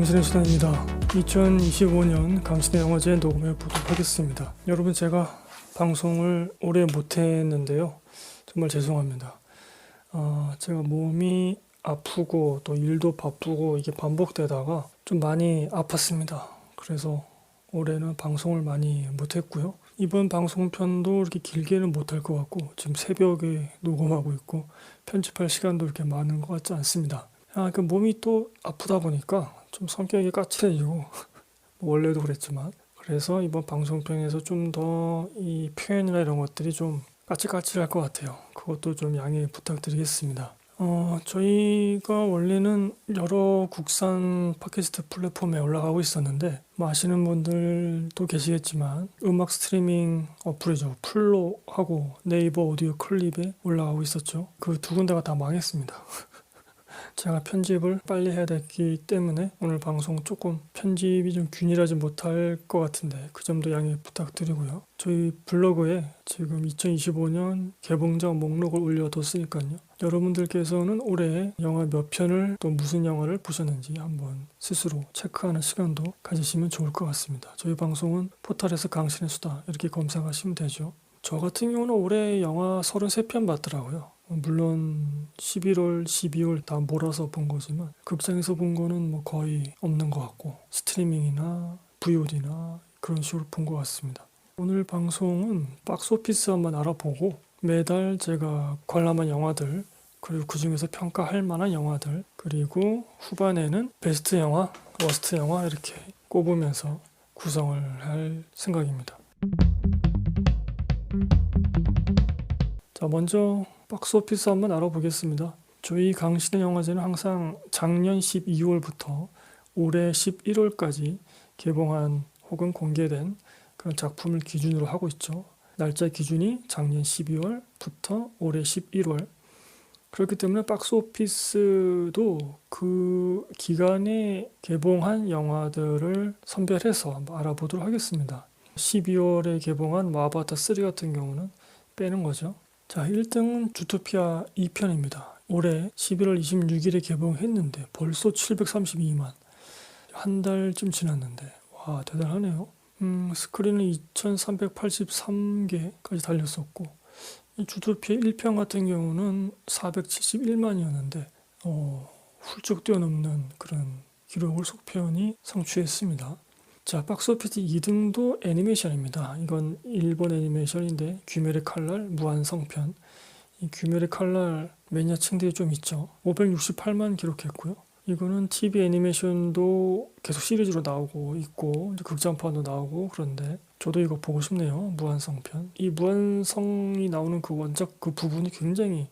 강신의 수단입니다. 2025년 강신의 영화제 녹음해 보도록 하겠습니다. 여러분, 제가 방송을 오래 못했는데요. 정말 죄송합니다. 제가 몸이 아프고 또 일도 바쁘고 이게 반복되다가 좀 많이 아팠습니다. 그래서 올해는 방송을 많이 못했고요. 이번 방송편도 이렇게 길게는 못할 것 같고, 지금 새벽에 녹음하고 있고 편집할 시간도 이렇게 많은 것 같지 않습니다. 그 몸이 또 아프다 보니까 좀 성격이 까칠해지고 원래도 그랬지만, 그래서 이번 방송편에서 좀 더 이 표현이나 이런 것들이 좀 까칠까칠할 것 같아요. 그것도 좀 양해 부탁드리겠습니다. 저희가 원래는 여러 국산 팟캐스트 플랫폼에 올라가고 있었는데, 뭐 아시는 분들도 계시겠지만 음악 스트리밍 어플이죠. 플로하고 네이버 오디오 클립에 올라가고 있었죠. 그 두 군데가 다 망했습니다. 제가 편집을 빨리 해야 됐기 때문에 오늘 방송 조금 편집이 좀 균일하지 못할 것 같은데 그 점도 양해 부탁드리고요. 저희 블로그에 지금 2025년 개봉작 목록을 올려뒀으니까요. 여러분들께서는 올해 영화 몇 편을 또 무슨 영화를 보셨는지 한번 스스로 체크하는 시간도 가지시면 좋을 것 같습니다. 저희 방송은 포털에서 강신의 수다 이렇게 검색하시면 되죠. 저 같은 경우는 올해 영화 33편 봤더라고요. 물론 11월, 12월 다 몰아서 본 거지만 극장에서 본 거는 뭐 거의 없는 것 같고 스트리밍이나 VOD나 그런 식으로 본 것 같습니다. 오늘 방송은 박스오피스 한번 알아보고 매달 제가 관람한 영화들, 그리고 그 중에서 평가할 만한 영화들, 그리고 후반에는 베스트 영화, 워스트 영화 이렇게 꼽으면서 구성을 할 생각입니다. 자, 먼저 박스오피스 한번 알아보겠습니다. 저희 강신의 영화제는 항상 작년 12월부터 올해 11월까지 개봉한 혹은 공개된 그런 작품을 기준으로 하고 있죠. 날짜 기준이 작년 12월부터 올해 11월. 그렇기 때문에 박스오피스도 그 기간에 개봉한 영화들을 선별해서 한번 알아보도록 하겠습니다. 12월에 개봉한 아바타 3 같은 경우는 빼는 거죠. 자, 1등은 주토피아 2편입니다. 올해 11월 26일에 개봉했는데 벌써 732만. 한 달쯤 지났는데 와, 대단하네요. 스크린은 2383개까지 달렸었고, 이 주토피아 1편 같은 경우는 471만이었는데 훌쩍 뛰어넘는 그런 기록을 속편이 성취했습니다. 자, 박스오피스 2등도 애니메이션입니다. 이건 일본 애니메이션인데 귀멸의 칼날 무한성편. 이 귀멸의 칼날 매니아층들이 좀 있죠. 568만 기록했고요. 이거는 TV 애니메이션도 계속 시리즈로 나오고 있고 이제 극장판도 나오고, 그런데 저도 이거 보고 싶네요. 무한성편. 이 무한성이 나오는 그 원작 그 부분이 굉장히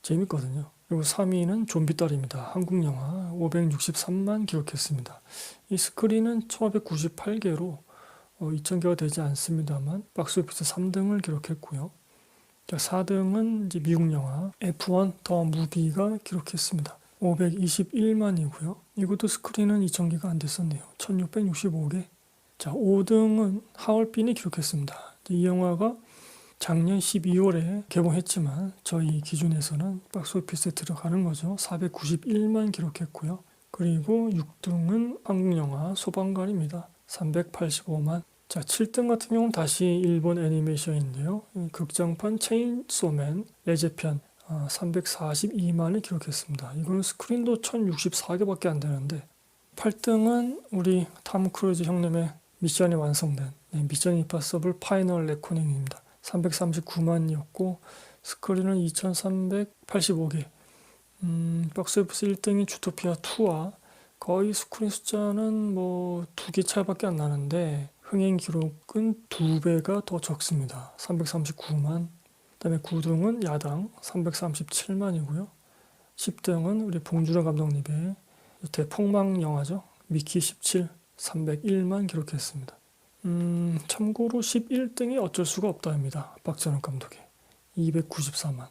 재밌거든요. 그리고 3위는 좀비딸입니다. 한국 영화 563만 기록했습니다. 이 스크린은 1598개로 2000개가 되지 않습니다만 박스오피스 3등을 기록했고요. 4등은 이제 미국 영화 F1 더 무비가 기록했습니다. 521만이고요. 이것도 스크린은 2000개가 안 됐었네요. 1665개. 자, 5등은 하얼빈이 기록했습니다. 이 영화가 작년 12월에 개봉했지만 저희 기준에서는 박스오피스에 들어가는 거죠. 491만 기록했고요. 그리고 6등은 한국 영화 소방관입니다. 385만. 자, 7등 같은 경우는 다시 일본 애니메이션인데요. 극장판 체인소맨 레제편 342만을 기록했습니다. 이거는 스크린도 1064개밖에 안 되는데, 8등은 우리 탐 크루즈 형님의 미션이 완성된 미션 임파서블 파이널 레코닝입니다. 339만이었고 스크린은 2385개. 박스오피스 1등인 주토피아 2와 거의 스크린 숫자는 뭐 2개 차이밖에 안 나는데 흥행 기록은 2배가 더 적습니다. 339만. 그다음에 9등은 야당 337만이고요. 10등은 우리 봉준호 감독님의 대폭망 영화죠. 미키 17 301만 기록했습니다. 참고로 11등이 어쩔 수가 없다입니다. 박찬욱 감독의 294만.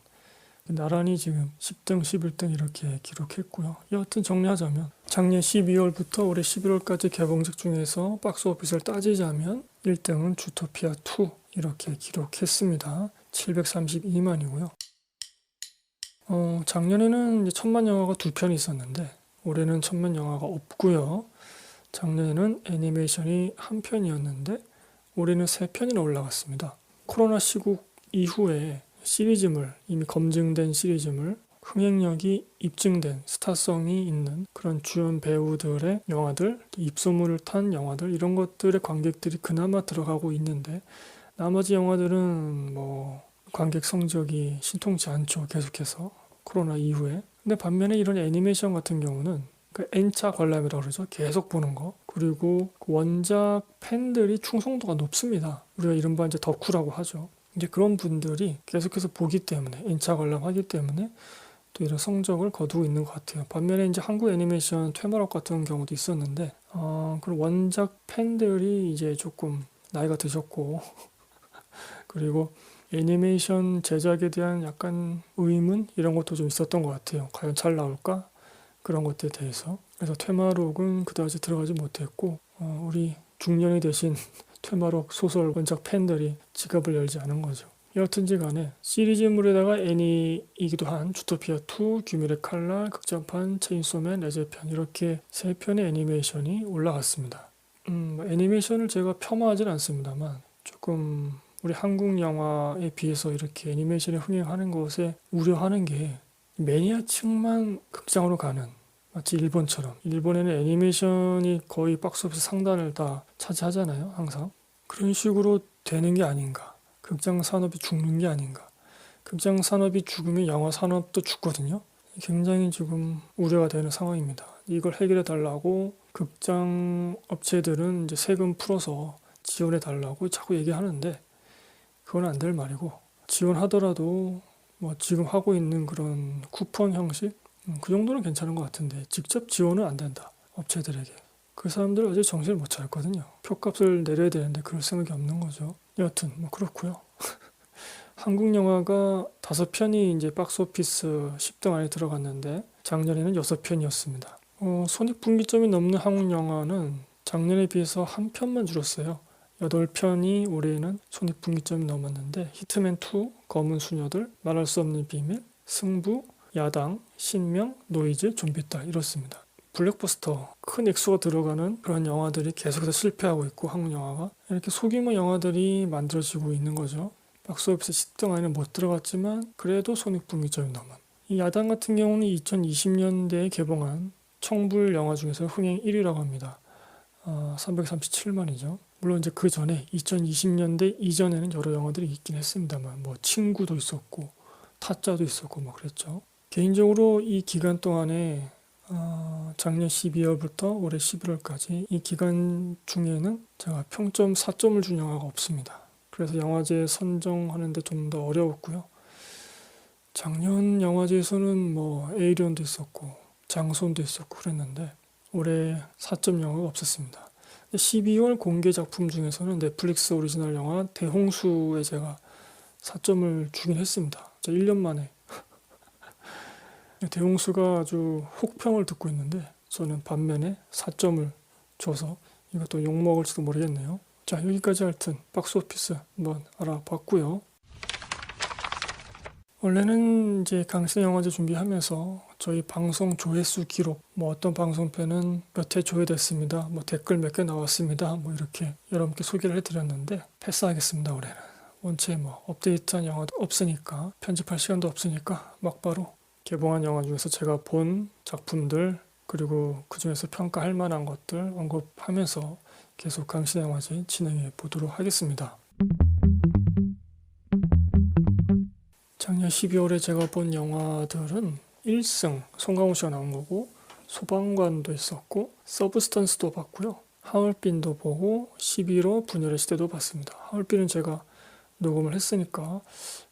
나란히 지금 10등, 11등 이렇게 기록했고요. 여하튼 정리하자면 작년 12월부터 올해 11월까지 개봉작 중에서 박스오피스를 따지자면 1등은 주토피아 2 이렇게 기록했습니다. 732만이고요. 작년에는 이제 천만 영화가 2편이 있었는데 올해는 천만 영화가 없고요. 작년에는 애니메이션이 한 편이었는데 올해는 세 편이나 올라갔습니다. 코로나 시국 이후에 시리즈물, 이미 검증된 시리즈물, 흥행력이 입증된 스타성이 있는 그런 주연 배우들의 영화들, 입소문을 탄 영화들, 이런 것들의 관객들이 그나마 들어가고 있는데 나머지 영화들은 뭐 관객 성적이 신통치 않죠. 계속해서 코로나 이후에. 근데 반면에 이런 애니메이션 같은 경우는 그 N차 관람이라고 그러죠. 계속 보는 거. 그리고 그 원작 팬들이 충성도가 높습니다. 우리가 이른바 이제 덕후라고 하죠. 이제 그런 분들이 계속해서 보기 때문에 N차 관람하기 때문에 또 이런 성적을 거두고 있는 것 같아요. 반면에 이제 한국 애니메이션 퇴마록 같은 경우도 있었는데 그런 원작 팬들이 이제 조금 나이가 드셨고 그리고 애니메이션 제작에 대한 약간 의문 이런 것도 좀 있었던 것 같아요. 과연 잘 나올까? 그런 것들에 대해서. 그래서 퇴마록은 그다지 들어가지 못했고 우리 중년이 되신 퇴마록 소설 원작 팬들이 지갑을 열지 않은 거죠. 여하튼지 간에 시리즈물에다가 애니이기도 한 주토피아2, 귀멸의 칼날, 극장판, 체인소맨, 레제편 이렇게 세 편의 애니메이션이 올라갔습니다. 애니메이션을 제가 폄하하진 않습니다만 조금 우리 한국 영화에 비해서 이렇게 애니메이션이 흥행하는 것에 우려하는 게 매니아층만 극장으로 가는 마치 일본처럼 일본에는 애니메이션이 거의 박스오피스 상단을 다 차지하잖아요. 항상 그런 식으로 되는 게 아닌가. 극장 산업이 죽는 게 아닌가. 극장 산업이 죽으면 영화 산업도 죽거든요. 굉장히 지금 우려가 되는 상황입니다. 이걸 해결해 달라고 극장 업체들은 이제 세금 풀어서 지원해 달라고 자꾸 얘기하는데 그건 안 될 말이고 지원하더라도 뭐 지금 하고 있는 그런 쿠폰 형식 그 정도는 괜찮은 것 같은데 직접 지원은 안 된다. 업체들에게. 그 사람들 아직 정신을 못 차렸거든요. 표값을 내려야 되는데 그럴 생각이 없는 거죠. 여하튼 뭐 그렇고요. 한국 영화가 5편이 이제 박스오피스 10등 안에 들어갔는데 작년에는 6편이었습니다. 손익분기점이 넘는 한국 영화는 작년에 비해서 한 편만 줄었어요. 8편이 올해는 손익분기점이 넘었는데 히트맨2, 검은 수녀들, 말할 수 없는 비밀, 승부, 야당, 신명, 노이즈, 좀비딸 이렇습니다. 블랙버스터, 큰 액수가 들어가는 그런 영화들이 계속해서 실패하고 있고 한국 영화가 이렇게 소규모 영화들이 만들어지고 있는 거죠. 박스오피스 10등 안에 못 들어갔지만 그래도 손익분기점이 넘은. 이 야당 같은 경우는 2020년대에 개봉한 청불 영화 중에서 흥행 1위라고 합니다. 337만이죠. 물론 이제 그 전에 2020년대 이전에는 여러 영화들이 있긴 했습니다만 뭐 친구도 있었고 타짜도 있었고 뭐 그랬죠. 개인적으로 이 기간 동안에 작년 12월부터 올해 11월까지 이 기간 중에는 제가 평점 4점을 준 영화가 없습니다. 그래서 영화제 선정하는데 좀 더 어려웠고요. 작년 영화제에서는 뭐 에이리언도 있었고 장손도 있었고 그랬는데 올해 4점 영화가 없었습니다. 12월 공개 작품 중에서는 넷플릭스 오리지널 영화 대홍수에 제가 4점을 주긴 했습니다. 1년 만에 대홍수가 아주 혹평을 듣고 있는데 저는 반면에 4점을 줘서 이것도 욕먹을지도 모르겠네요. 자, 여기까지 하여튼 박스오피스 한번 알아봤고요. 원래는 이제 강신의 영화제 준비하면서 저희 방송 조회수 기록, 뭐 어떤 방송편은 몇 회 조회됐습니다, 뭐 댓글 몇 개 나왔습니다, 뭐 이렇게 여러분께 소개를 해드렸는데 패스하겠습니다. 올해는 원체 뭐 업데이트한 영화도 없으니까 편집할 시간도 없으니까 막바로 개봉한 영화 중에서 제가 본 작품들 그리고 그 중에서 평가할 만한 것들 언급하면서 계속 강신의 영화제 진행해 보도록 하겠습니다. 작년 12월에 제가 본 영화들은 1승 송강호 씨가 나온 거고 소방관도 있었고 서브스턴스도 봤고요. 하얼빈도 보고 11호 분열의 시대도 봤습니다. 하얼빈은 제가 녹음을 했으니까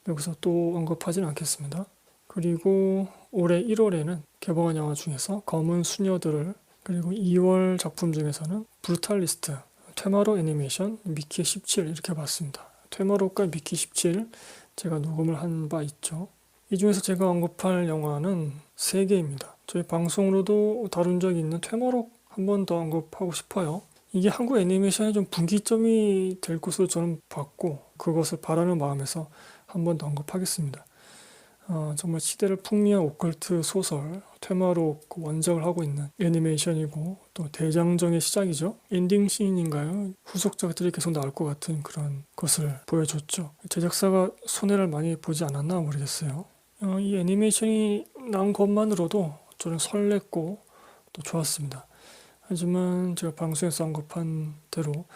여기서 또 언급하진 않겠습니다. 그리고 올해 1월에는 개봉한 영화 중에서 검은 수녀들을 그리고 2월 작품 중에서는 브루탈리스트, 퇴마로 애니메이션, 미키 17 이렇게 봤습니다. 퇴마로과 미키 17 제가 녹음을 한 바 있죠. 이 중에서 제가 언급할 영화는 3개입니다. 저희 방송으로도 다룬 적이 있는 퇴마록 한 번 더 언급하고 싶어요. 이게 한국 애니메이션의 좀 분기점이 될 것으로 저는 봤고 그것을 바라는 마음에서 한 번 더 언급하겠습니다. 정말 시대를 풍미한 오컬트 소설 테마로 그 원작을 하고 있는 애니메이션이고 또 대장정의 시작이죠. 엔딩 씬인가요? 후속작들이 계속 나올 것 같은 그런 것을 보여줬죠. 제작사가 손해를 많이 보지 않았나 모르겠어요. 이 애니메이션이 나온 것만으로도 저는 설렜고 또 좋았습니다. 하지만 제가 방송에서 언급한 대로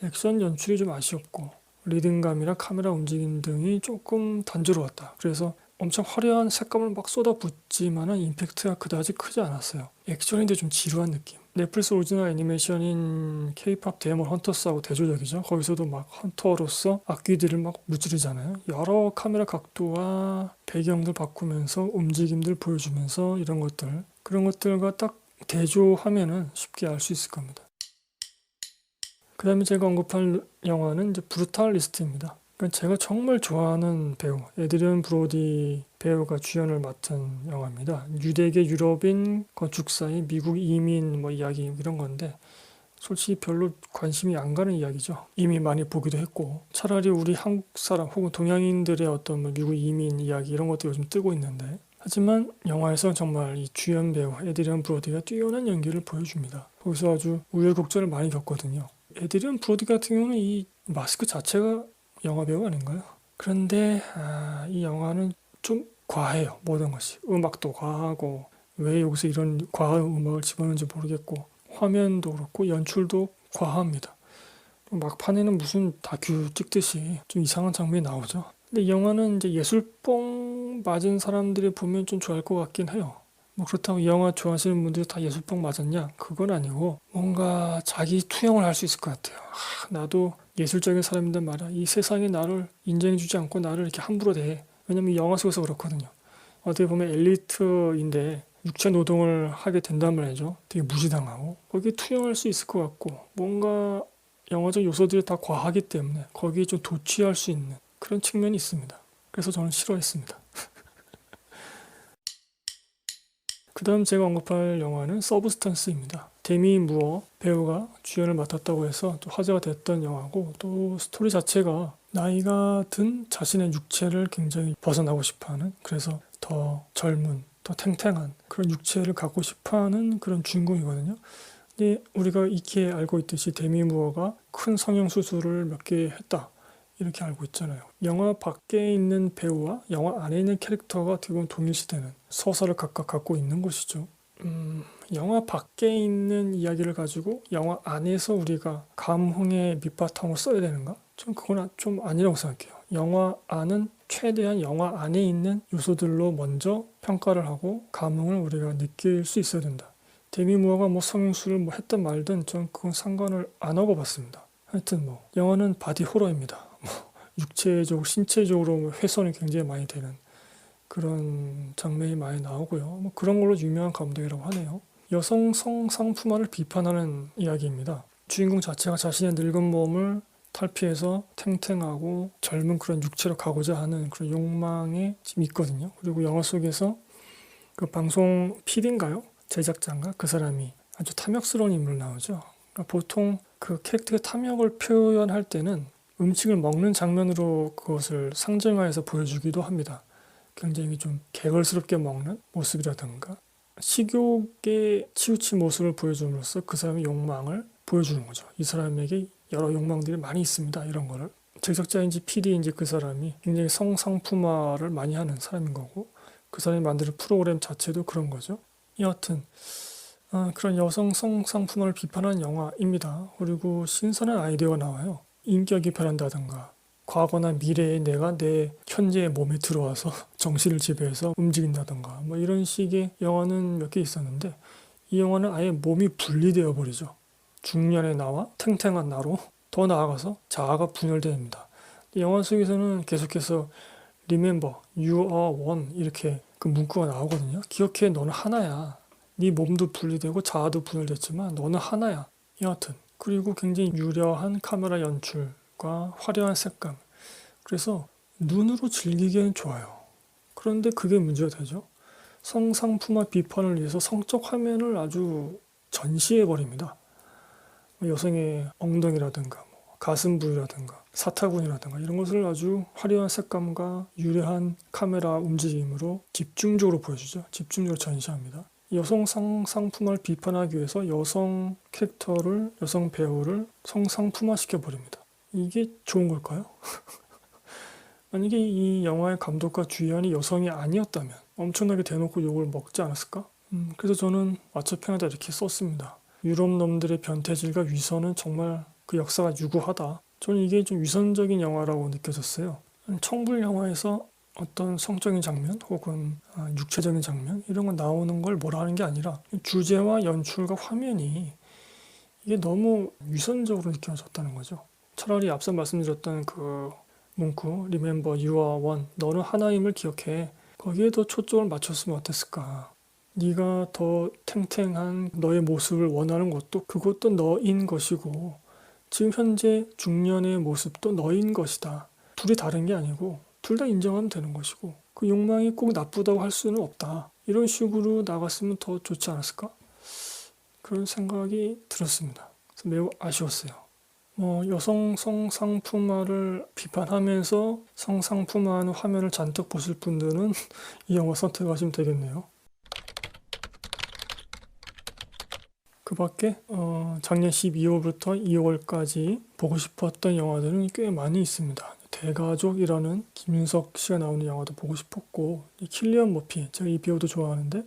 액션 연출이 좀 아쉬웠고 리듬감이나 카메라 움직임 등이 조금 단조로웠다. 그래서 엄청 화려한 색감을 막 쏟아붓지만은 임팩트가 그다지 크지 않았어요. 액션인데 좀 지루한 느낌. 넷플릭스 오리지널 애니메이션인 K-팝 데몬 헌터스하고 대조적이죠. 거기서도 막 헌터로서 악귀들을 막 무찌르잖아요. 여러 카메라 각도와 배경들 바꾸면서 움직임들 보여주면서 이런 것들 그런 것들과 딱 대조하면은 쉽게 알 수 있을 겁니다. 그 다음에 제가 언급할 영화는 이제 브루탈리스트입니다. 그러니까 제가 정말 좋아하는 배우, 에드리언 브로디 배우가 주연을 맡은 영화입니다. 유대계 유럽인 건축사의 미국 이민 뭐 이야기 이런 건데 솔직히 별로 관심이 안 가는 이야기죠. 이미 많이 보기도 했고 차라리 우리 한국 사람 혹은 동양인들의 어떤 뭐 미국 이민 이야기 이런 것도 요즘 뜨고 있는데 하지만 영화에서 정말 이 주연 배우 에드리언 브로디가 뛰어난 연기를 보여줍니다. 거기서 아주 우여곡절을 많이 겪거든요. 에드리언 브로디 같은 경우는 이 마스크 자체가 영화 배우 아닌가요? 그런데 이 영화는 좀 과해요. 모든 것이. 음악도 과하고 왜 여기서 이런 과한 음악을 집어넣는지 모르겠고 화면도 그렇고 연출도 과합니다. 막판에는 무슨 다큐 찍듯이 좀 이상한 장면이 나오죠. 근데 이 영화는 이제 예술뽕 맞은 사람들이 보면 좀 좋아할 것 같긴 해요. 뭐 그렇다고 이 영화 좋아하시는 분들이 다 예술뽕 맞았냐? 그건 아니고 뭔가 자기 투영을 할 수 있을 것 같아요. 나도 예술적인 사람인데 말이야. 이 세상이 나를 인정해주지 않고 나를 이렇게 함부로 대해. 왜냐면 이 영화 속에서 그렇거든요. 어떻게 보면 엘리트인데 육체 노동을 하게 된단 말이죠. 되게 무시당하고 거기에 투영할 수 있을 것 같고 뭔가 영화적 요소들이 다 과하기 때문에 거기에 좀 도취할 수 있는 그런 측면이 있습니다. 그래서 저는 싫어했습니다. 그 다음 제가 언급할 영화는 서브스턴스입니다. 데미 무어 배우가 주연을 맡았다고 해서 또 화제가 됐던 영화고 또 스토리 자체가 나이가 든 자신의 육체를 굉장히 벗어나고 싶어하는 그래서 더 젊은 더 탱탱한 그런 육체를 갖고 싶어하는 그런 주인공이거든요. 근데 우리가 익히 알고 있듯이 데미 무어가 큰 성형 수술을 몇 개 했다. 이렇게 알고 있잖아요. 영화 밖에 있는 배우와 영화 안에 있는 캐릭터가 어떻게 보면 동일시되는 서사를 각각 갖고 있는 것이죠. 영화 밖에 있는 이야기를 가지고 영화 안에서 우리가 감흥의 밑바탕으로 써야 되는가? 좀 그건 좀 아니라고 생각해요. 영화 안은 최대한 영화 안에 있는 요소들로 먼저 평가를 하고 감흥을 우리가 느낄 수 있어야 된다. 데미 무어가 뭐 성형수를 뭐 했든 말든 전 그건 상관을 안 하고 봤습니다. 하여튼 뭐 영화는 바디 호러입니다. 육체적으로 신체적으로 훼손이 굉장히 많이 되는 그런 장면이 많이 나오고요. 뭐 그런 걸로 유명한 감독이라고 하네요. 여성 성상품화를 비판하는 이야기입니다. 주인공 자체가 자신의 늙은 몸을 탈피해서 탱탱하고 젊은 그런 육체로 가고자 하는 그런 욕망이 지금 있거든요. 그리고 영화 속에서 그 방송 PD인가요? 제작자인가? 그 사람이 아주 탐욕스러운 인물 나오죠. 그러니까 보통 그 캐릭터의 탐욕을 표현할 때는 음식을 먹는 장면으로 그것을 상징화해서 보여주기도 합니다. 굉장히 좀 개걸스럽게 먹는 모습이라든가 식욕에 치우친 모습을 보여줌으로써 그 사람의 욕망을 보여주는 거죠. 이 사람에게 여러 욕망들이 많이 있습니다. 이런 거를. 제작자인지 PD인지 그 사람이 굉장히 성상품화를 많이 하는 사람인 거고 그 사람이 만드는 프로그램 자체도 그런 거죠. 여하튼 그런 여성 성상품화를 비판하는 영화입니다. 그리고 신선한 아이디어가 나와요. 인격이 변한다든가 과거나 미래의 내가 내 현재의 몸에 들어와서 정신을 지배해서 움직인다든가 뭐 이런 식의 영화는 몇 개 있었는데 이 영화는 아예 몸이 분리되어 버리죠. 중년의 나와 탱탱한 나로 더 나아가서 자아가 분열됩니다. 영화 속에서는 계속해서 Remember, you are one 이렇게 그 문구가 나오거든요. 기억해, 너는 하나야. 네 몸도 분리되고 자아도 분열됐지만 너는 하나야. 여하튼 그리고 굉장히 유려한 카메라 연출과 화려한 색감. 그래서 눈으로 즐기기에는 좋아요. 그런데 그게 문제가 되죠. 성상품화 비판을 위해서 성적 화면을 아주 전시해 버립니다. 여성의 엉덩이라든가 가슴 부위라든가 사타구니라든가 이런 것을 아주 화려한 색감과 유려한 카메라 움직임으로 집중적으로 보여주죠. 집중적으로 전시합니다. 여성 상품화를 비판하기 위해서 여성 캐릭터를, 여성 배우를 성상품화 시켜버립니다. 이게 좋은 걸까요? 만약에 이 영화의 감독과 주연이 여성이 아니었다면 엄청나게 대놓고 욕을 먹지 않았을까? 그래서 저는 마초평에다 이렇게 썼습니다. 유럽 놈들의 변태질과 위선은 정말 그 역사가 유구하다. 저는 이게 좀 위선적인 영화라고 느껴졌어요. 청불 영화에서 어떤 성적인 장면 혹은 육체적인 장면 이런 거 나오는 걸 뭐라 하는 게 아니라 주제와 연출과 화면이 이게 너무 위선적으로 느껴졌다는 거죠. 차라리 앞서 말씀드렸던 그 문구 Remember you are one, 너는 하나임을 기억해. 거기에 더 초점을 맞췄으면 어땠을까. 네가 더 탱탱한 너의 모습을 원하는 것도 그것도 너인 것이고 지금 현재 중년의 모습도 너인 것이다. 둘이 다른 게 아니고 둘 다 인정하면 되는 것이고 그 욕망이 꼭 나쁘다고 할 수는 없다. 이런 식으로 나갔으면 더 좋지 않았을까? 그런 생각이 들었습니다. 그래서 매우 아쉬웠어요. 여성 성상품화를 비판하면서 성상품화하는 화면을 잔뜩 보실 분들은 이 영화 선택하시면 되겠네요. 그 밖에 작년 12월부터 2월까지 보고 싶었던 영화들은 꽤 많이 있습니다. 대가족이라는 김윤석 씨가 나오는 영화도 보고 싶었고 킬리언 머피, 제가 이 배우도 좋아하는데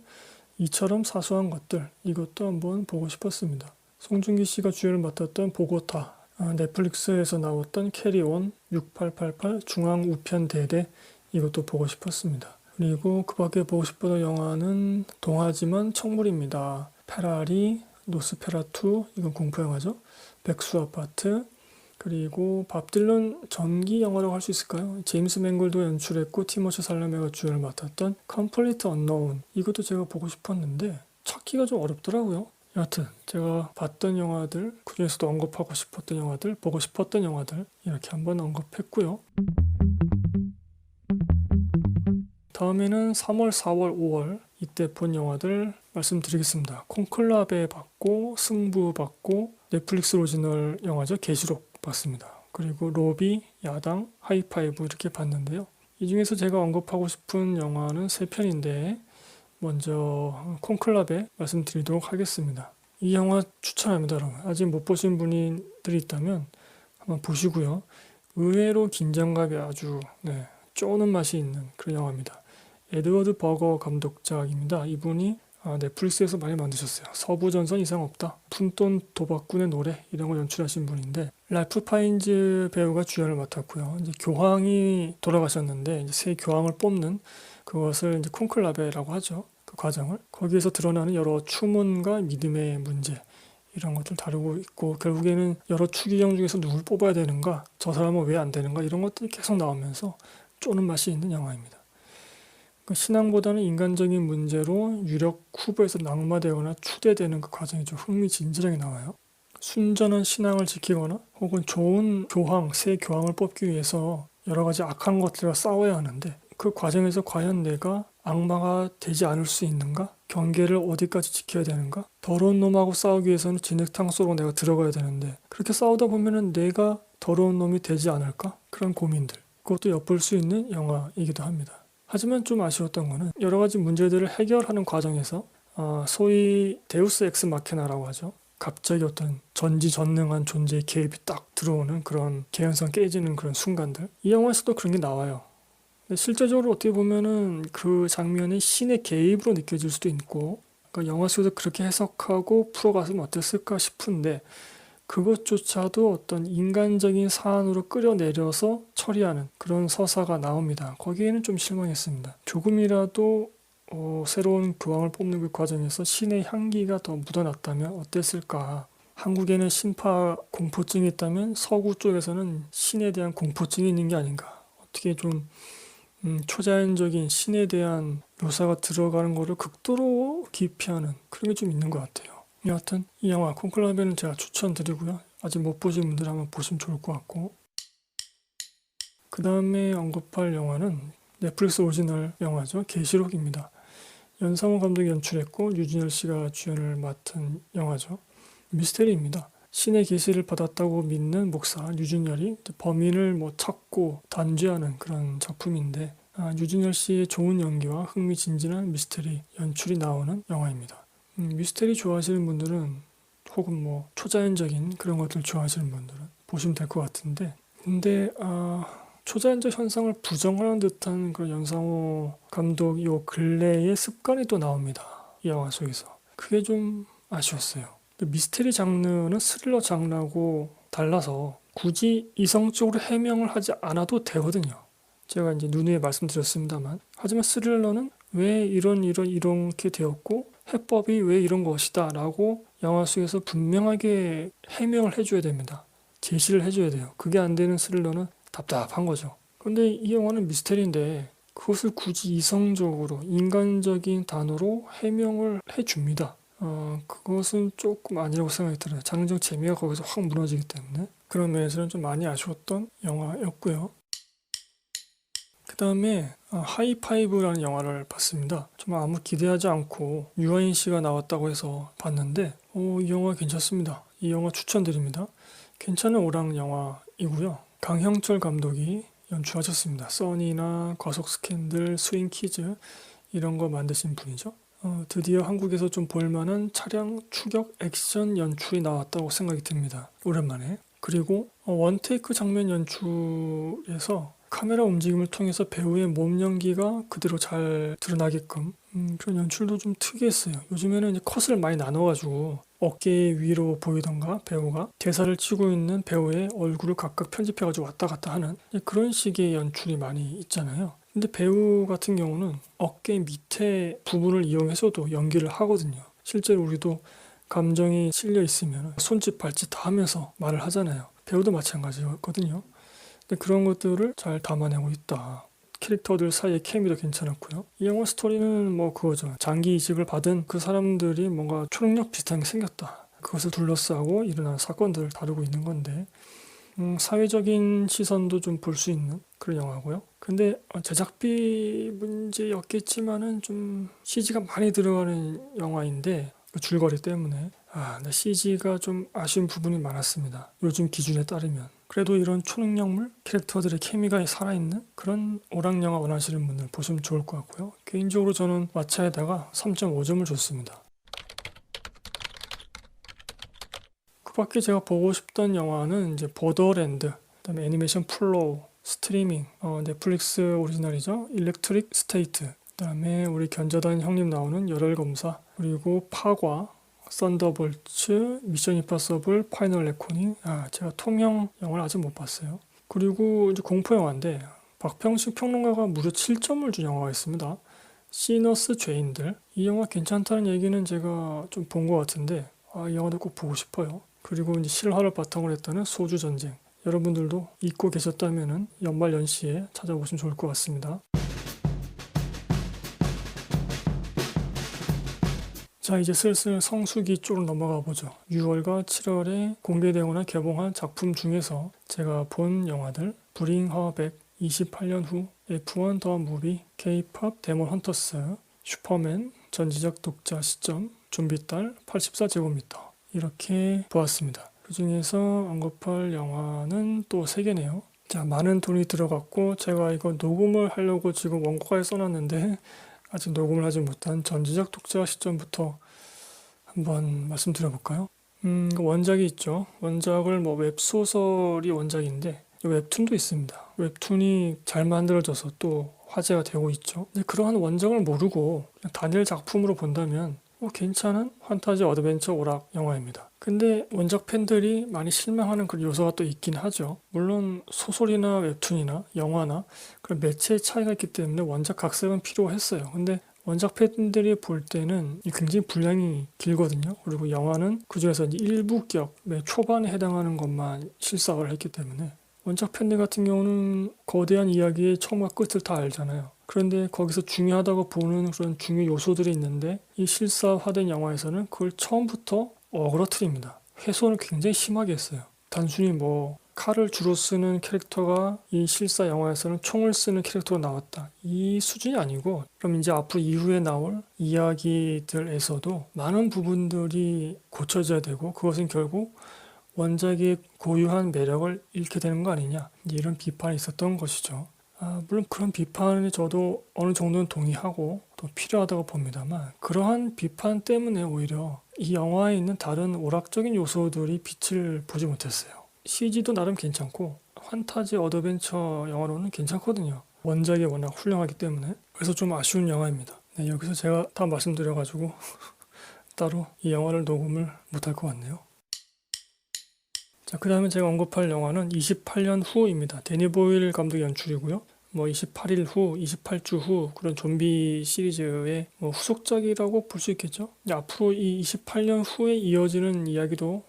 이처럼 사소한 것들 이것도 한번 보고 싶었습니다. 송중기 씨가 주연을 맡았던 보고타, 넷플릭스에서 나왔던 캐리온, 6888 중앙우편대대 이것도 보고 싶었습니다. 그리고 그 밖에 보고 싶었던 영화는 동화지만 청물입니다. 페라리, 노스페라투 이건 공포영화죠. 백수아파트 그리고 밥 딜런 전기 영화라고 할 수 있을까요? 제임스 맹글도 연출했고 티모시 살라메가 주연을 맡았던 컴플리트 언노운 이것도 제가 보고 싶었는데 찾기가 좀 어렵더라고요. 여하튼 제가 봤던 영화들 그중에서도 언급하고 싶었던 영화들 보고 싶었던 영화들 이렇게 한번 언급했고요. 다음에는 3월, 4월, 5월 이때 본 영화들 말씀드리겠습니다. 콘클라베 봤고 승부 봤고 넷플릭스 오리지널 영화죠. 계시록 봤습니다. 그리고 로비, 야당, 하이파이브 이렇게 봤는데요. 이 중에서 제가 언급하고 싶은 영화는 3편인데 먼저 콘클라베 말씀드리도록 하겠습니다. 이 영화 추천합니다, 여러분. 아직 못 보신 분들이 있다면 한번 보시고요. 의외로 긴장감이 아주 쪼는 맛이 있는 그런 영화입니다. 에드워드 버거 감독작입니다. 이분이 넷플릭스에서 많이 만드셨어요. 서부전선 이상 없다, 푼돈 도박꾼의 노래 이런 거 연출하신 분인데 랄프 파인즈 배우가 주연을 맡았고요. 이제 교황이 돌아가셨는데 이제 새 교황을 뽑는 그것을 이제 콘클라베라고 하죠. 그 과정을 거기에서 드러나는 여러 추문과 믿음의 문제 이런 것들 다루고 있고 결국에는 여러 추기경 중에서 누굴 뽑아야 되는가, 저 사람은 왜 안 되는가 이런 것들이 계속 나오면서 쪼는 맛이 있는 영화입니다. 신앙보다는 인간적인 문제로 유력 후보에서 낙마되거나 추대되는 그 과정이 좀 흥미진진하게 나와요. 순전한 신앙을 지키거나 혹은 좋은 교황, 새 교황을 뽑기 위해서 여러 가지 악한 것들과 싸워야 하는데 그 과정에서 과연 내가 악마가 되지 않을 수 있는가? 경계를 어디까지 지켜야 되는가? 더러운 놈하고 싸우기 위해서는 진흙탕 속으로 내가 들어가야 되는데 그렇게 싸우다 보면은 내가 더러운 놈이 되지 않을까? 그런 고민들. 그것도 엿볼 수 있는 영화이기도 합니다. 하지만 좀 아쉬웠던 거는 여러 가지 문제들을 해결하는 과정에서 소위 데우스 엑스 마키나라고 하죠. 갑자기 어떤 전지전능한 존재의 개입이 딱 들어오는 그런 개연성 깨지는 그런 순간들. 이 영화에서도 그런 게 나와요. 근데 실제적으로 어떻게 보면은 그 장면이 신의 개입으로 느껴질 수도 있고 그러니까 영화 속에서 그렇게 해석하고 풀어갔으면 어땠을까 싶은데 그것조차도 어떤 인간적인 사안으로 끌어내려서 처리하는 그런 서사가 나옵니다. 거기에는 좀 실망했습니다. 조금이라도 새로운 교황을 뽑는 그 과정에서 신의 향기가 더 묻어났다면 어땠을까. 한국에는 신파 공포증이 있다면 서구 쪽에서는 신에 대한 공포증이 있는 게 아닌가. 어떻게 좀 초자연적인 신에 대한 묘사가 들어가는 거를 극도로 기피하는 그런 게 좀 있는 것 같아요. 여하튼 이 영화 콘클라베는 제가 추천드리고요. 아직 못 보신 분들 한번 보시면 좋을 것 같고 그 다음에 언급할 영화는 넷플릭스 오리지널 영화죠. 계시록입니다. 연상호 감독이 연출했고 유준열 씨가 주연을 맡은 영화죠. 미스테리입니다. 신의 계시를 받았다고 믿는 목사 류준열이 범인을 뭐 찾고 단죄하는 그런 작품인데, 류준열 씨의 좋은 연기와 흥미진진한 미스테리 연출이 나오는 영화입니다. 미스테리 좋아하시는 분들은, 혹은 뭐 초자연적인 그런 것들 좋아하시는 분들은 보시면 될 것 같은데, 근데 초자연적 현상을 부정하는 듯한 그런 연상호 감독 요 근래의 습관이 또 나옵니다. 이 영화 속에서. 그게 좀 아쉬웠어요. 미스테리 장르는 스릴러 장르하고 달라서 굳이 이성적으로 해명을 하지 않아도 되거든요. 제가 이제 누누이 말씀드렸습니다만, 하지만 스릴러는 왜 이렇게 되었고 해법이 왜 이런 것이다 라고 영화 속에서 분명하게 해명을 해줘야 됩니다. 제시를 해줘야 돼요. 그게 안 되는 스릴러는 답답한 거죠. 근데 이 영화는 미스테리인데 그것을 굳이 이성적으로 인간적인 단어로 해명을 해줍니다. 그것은 조금 아니라고 생각이 들어요. 장르적 재미가 거기서 확 무너지기 때문에. 그런 면에서는 좀 많이 아쉬웠던 영화였고요. 그 다음에 하이파이브라는 영화를 봤습니다. 정말 아무 기대하지 않고 유아인 씨가 나왔다고 해서 봤는데 이 영화 괜찮습니다. 이 영화 추천드립니다. 괜찮은 오락 영화이고요. 강형철 감독이 연출하셨습니다. 써니나 과속 스캔들, 스윙 키즈 이런 거 만드신 분이죠. 드디어 한국에서 좀 볼만한 차량 추격 액션 연출이 나왔다고 생각이 듭니다. 오랜만에. 그리고 원테이크 장면 연출에서 카메라 움직임을 통해서 배우의 몸 연기가 그대로 잘 드러나게끔 그런 연출도 좀 특이했어요. 요즘에는 이제 컷을 많이 나눠가지고 어깨 위로 보이던가 배우가 대사를 치고 있는 배우의 얼굴을 각각 편집해가지고 왔다 갔다 하는 그런 식의 연출이 많이 있잖아요. 근데 배우 같은 경우는 어깨 밑에 부분을 이용해서도 연기를 하거든요. 실제로 우리도 감정이 실려 있으면 손짓 발짓 다 하면서 말을 하잖아요. 배우도 마찬가지거든요. 근데 그런 것들을 잘 담아내고 있다. 캐릭터들 사이의 케미도 괜찮았고요. 이 영화 스토리는 뭐 그거죠. 장기 이식을 받은 그 사람들이 뭔가 초능력 비슷한 게 생겼다. 그것을 둘러싸고 일어난 사건들을 다루고 있는 건데 사회적인 시선도 좀 볼 수 있는 그런 영화고요. 근데 제작비 문제였겠지만은 좀 CG가 많이 들어가는 영화인데 그 줄거리 때문에 근데 CG가 좀 아쉬운 부분이 많았습니다. 요즘 기준에 따르면. 그래도 이런 초능력물 캐릭터들의 케미가 살아있는 그런 오락영화 원하시는 분들 보시면 좋을 것 같고요. 개인적으로 저는 왓챠에다가 3.5점을 줬습니다. 그 밖에 제가 보고 싶던 영화는 이제 보더랜드, 그다음에 애니메이션 플로우, 스트리밍, 넷플릭스 오리지널이죠. 일렉트릭 스테이트, 그다음에 우리 견자단 형님 나오는 열혈검사, 그리고 파과, 썬더볼츠, 미션 임파서블, 파이널 레코닝. 제가 통영 영화를 아직 못 봤어요. 그리고 이제 공포 영화인데 박평식 평론가가 무려 7점을 준 영화가 있습니다. 시너스 죄인들. 이 영화 괜찮다는 얘기는 제가 좀 본 것 같은데 이 영화도 꼭 보고 싶어요. 그리고 이제 실화를 바탕으로 했다는 소주 전쟁. 여러분들도 잊고 계셨다면은 연말 연시에 찾아보시면 좋을 것 같습니다. 자, 이제 슬슬 성수기 쪽으로 넘어가 보죠. 6월과 7월에 공개되거나 개봉한 작품 중에서 제가 본 영화들 브링 허 백, 28년 후, F1 더 무비, K-팝 데몬 헌터스, 슈퍼맨, 전지적 독자 시점, 좀비딸, 84제곱미터 이렇게 보았습니다. 그 중에서 언급할 영화는 또 3개네요. 자, 많은 돈이 들어갔고 제가 이거 녹음을 하려고 지금 원고까지 써놨는데 아직 녹음을 하지 못한 전지적 독자 시점부터 한번 말씀드려볼까요? 원작이 있죠. 원작을 웹소설이 원작인데 웹툰도 있습니다. 웹툰이 잘 만들어져서 또 화제가 되고 있죠. 근데 그러한 원작을 모르고 그냥 단일 작품으로 본다면 괜찮은 판타지 어드벤처 오락 영화입니다. 근데 원작 팬들이 많이 실망하는 그런 요소가 또 있긴 하죠. 물론 소설이나 웹툰이나 영화나 그런 매체의 차이가 있기 때문에 원작 각색은 필요했어요. 근데 원작 팬들이 볼 때는 굉장히 분량이 길거든요. 그리고 영화는 그중에서 1부격, 초반에 해당하는 것만 실사화를 했기 때문에 원작 팬들 같은 경우는 거대한 이야기의 처음과 끝을 다 알잖아요. 그런데 거기서 중요하다고 보는 그런 중요 요소들이 있는데 이 실사화된 영화에서는 그걸 처음부터 어그러뜨립니다. 훼손을 굉장히 심하게 했어요. 단순히 칼을 주로 쓰는 캐릭터가 이 실사 영화에서는 총을 쓰는 캐릭터가 나왔다. 이 수준이 아니고 그럼 이제 앞으로 이후에 나올 이야기들에서도 많은 부분들이 고쳐져야 되고 그것은 결국 원작의 고유한 매력을 잃게 되는 거 아니냐, 이런 비판이 있었던 것이죠. 물론 그런 비판에 저도 어느 정도는 동의하고 또 필요하다고 봅니다만, 그러한 비판 때문에 오히려 이 영화에 있는 다른 오락적인 요소들이 빛을 보지 못했어요. CG도 나름 괜찮고 판타지 어드벤처 영화로는 괜찮거든요. 원작이 워낙 훌륭하기 때문에. 그래서 좀 아쉬운 영화입니다. 네, 여기서 제가 다 말씀드려가지고 따로 이 영화를 녹음을 못할 것 같네요. 자, 그 다음에 제가 언급할 영화는 28년 후입니다. 데니 보일 감독의 연출이고요. 28일 후, 28주 후 그런 좀비 시리즈의 후속작이라고 볼 수 있겠죠. 앞으로 이 28년 후에 이어지는 이야기도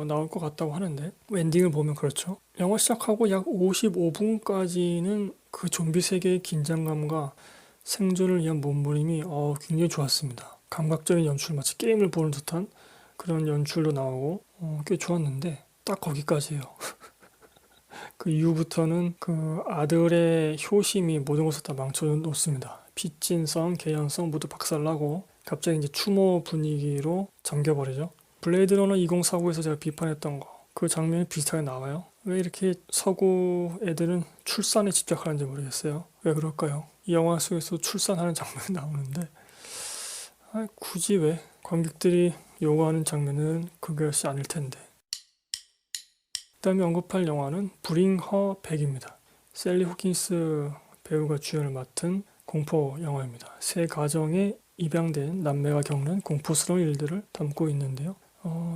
나올 것 같다고 하는데, 엔딩을 보면 그렇죠. 영화 시작하고 약 55분까지는 그 좀비 세계의 긴장감과 생존을 위한 몸부림이 굉장히 좋았습니다. 감각적인 연출, 마치 게임을 보는 듯한 그런 연출도 나오고 꽤 좋았는데 딱 거기까지예요. 그 이후부터는 그 아들의 효심이 모든 것을 다 망쳐놓습니다. 빚진성, 개연성 모두 박살나고 갑자기 이제 추모 분위기로 잠겨버리죠. 블레이드 러너 2049에서 제가 비판했던 거, 그 장면이 비슷하게 나와요. 왜 이렇게 서구 애들은 출산에 집착하는지 모르겠어요. 왜 그럴까요? 이 영화 속에서 출산하는 장면이 나오는데 굳이 왜? 관객들이 요구하는 장면은 그것이 아닐 텐데. 그 다음에 언급할 영화는 브링 허 백입니다. 셀리 호킨스 배우가 주연을 맡은 공포 영화입니다. 세 가정에 입양된 남매가 겪는 공포스러운 일들을 담고 있는데요.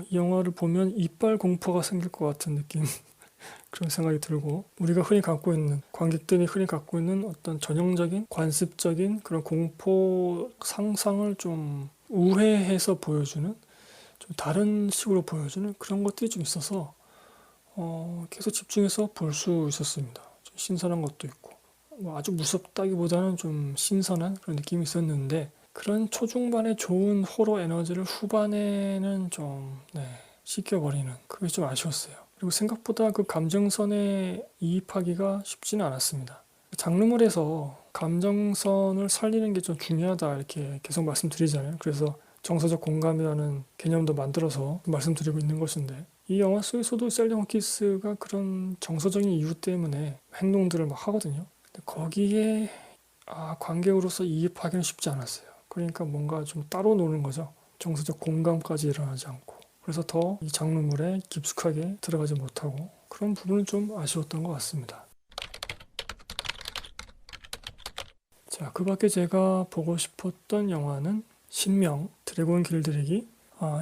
이 영화를 보면 이빨 공포가 생길 것 같은 느낌 그런 생각이 들고, 우리가 흔히 갖고 있는, 관객들이 흔히 갖고 있는 어떤 전형적인 관습적인 그런 공포 상상을 좀 우회해서 보여주는, 좀 다른 식으로 보여주는 그런 것들이 좀 있어서 계속 집중해서 볼 수 있었습니다. 좀 신선한 것도 있고, 아주 무섭다기보다는 좀 신선한 그런 느낌이 있었는데, 그런 초중반에 좋은 호러 에너지를 후반에는 좀 씻겨버리는, 그게 좀 아쉬웠어요. 그리고 생각보다 그 감정선에 이입하기가 쉽지는 않았습니다. 장르물에서 감정선을 살리는 게 좀 중요하다 이렇게 계속 말씀드리잖아요. 그래서 정서적 공감이라는 개념도 만들어서 말씀드리고 있는 것인데, 이 영화 속에서도 셀리 호킨스가 그런 정서적인 이유 때문에 행동들을 막 하거든요. 근데 거기에 관객으로서 이입하기는 쉽지 않았어요. 그러니까 뭔가 좀 따로 노는 거죠. 정서적 공감까지 일어나지 않고. 그래서 더 이 장르물에 깊숙하게 들어가지 못하고, 그런 부분은 좀 아쉬웠던 것 같습니다. 자, 그 밖에 제가 보고 싶었던 영화는 신명, 드래곤 길들이기,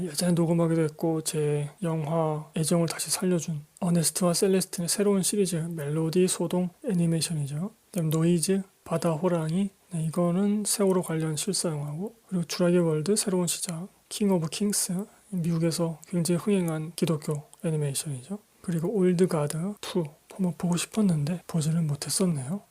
예전에 녹음하기도 했고 제 영화 애정을 다시 살려준 어네스트와 셀레스틴의 새로운 시리즈 멜로디 소동 애니메이션이죠. 그다음 노이즈, 바다 호랑이, 이거는 세월호 관련 실사 영화고, 그리고 주라기 월드 새로운 시작, 킹 오브 킹스, 미국에서 굉장히 흥행한 기독교 애니메이션이죠. 그리고 올드 가드 2 한번 보고 싶었는데 보지는 못했었네요.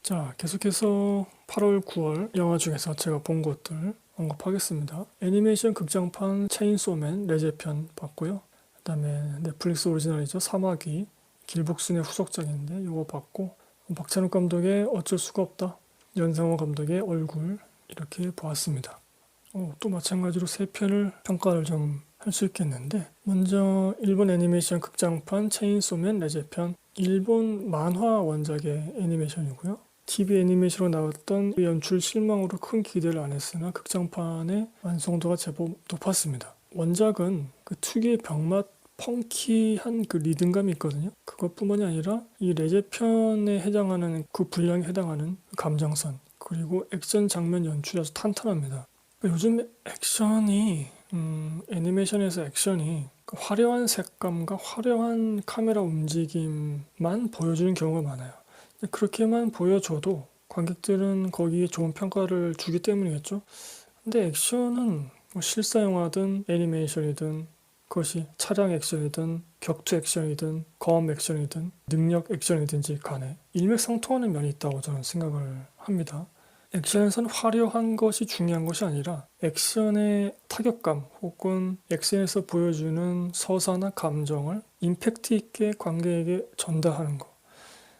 자, 계속해서 8월, 9월 영화 중에서 제가 본 것들 언급하겠습니다. 애니메이션 극장판 체인소맨 레제편 봤고요. 그 다음에 넷플릭스 오리지널이죠. 사마귀, 길복순의 후속작인데 이거 봤고, 박찬욱 감독의 어쩔 수가 없다, 연상호 감독의 얼굴, 이렇게 보았습니다. 또 마찬가지로 세 편을 평가를 좀 할 수 있겠는데, 먼저 일본 애니메이션 극장판 체인소맨 레제편, 일본 만화 원작의 애니메이션이고요. TV 애니메이션으로 나왔던 연출 실망으로 큰 기대를 안 했으나 극장판의 완성도가 제법 높았습니다. 원작은 그 특유의 병맛 펑키한 그 리듬감이 있거든요. 그것뿐만이 아니라 이 레제편에 해당하는 그 분량에 해당하는 감정선, 그리고 액션 장면 연출이 아주 탄탄합니다. 요즘 액션이 애니메이션에서 액션이 그 화려한 색감과 화려한 카메라 움직임만 보여주는 경우가 많아요. 그렇게만 보여줘도 관객들은 거기에 좋은 평가를 주기 때문이겠죠. 근데 액션은 실사 영화든 애니메이션이든, 그것이 차량 액션이든 격투 액션이든 검 액션이든 능력 액션이든지 간에 일맥상통하는 면이 있다고 저는 생각을 합니다. 액션에서는 화려한 것이 중요한 것이 아니라 액션의 타격감 혹은 액션에서 보여주는 서사나 감정을 임팩트 있게 관객에게 전달하는 것.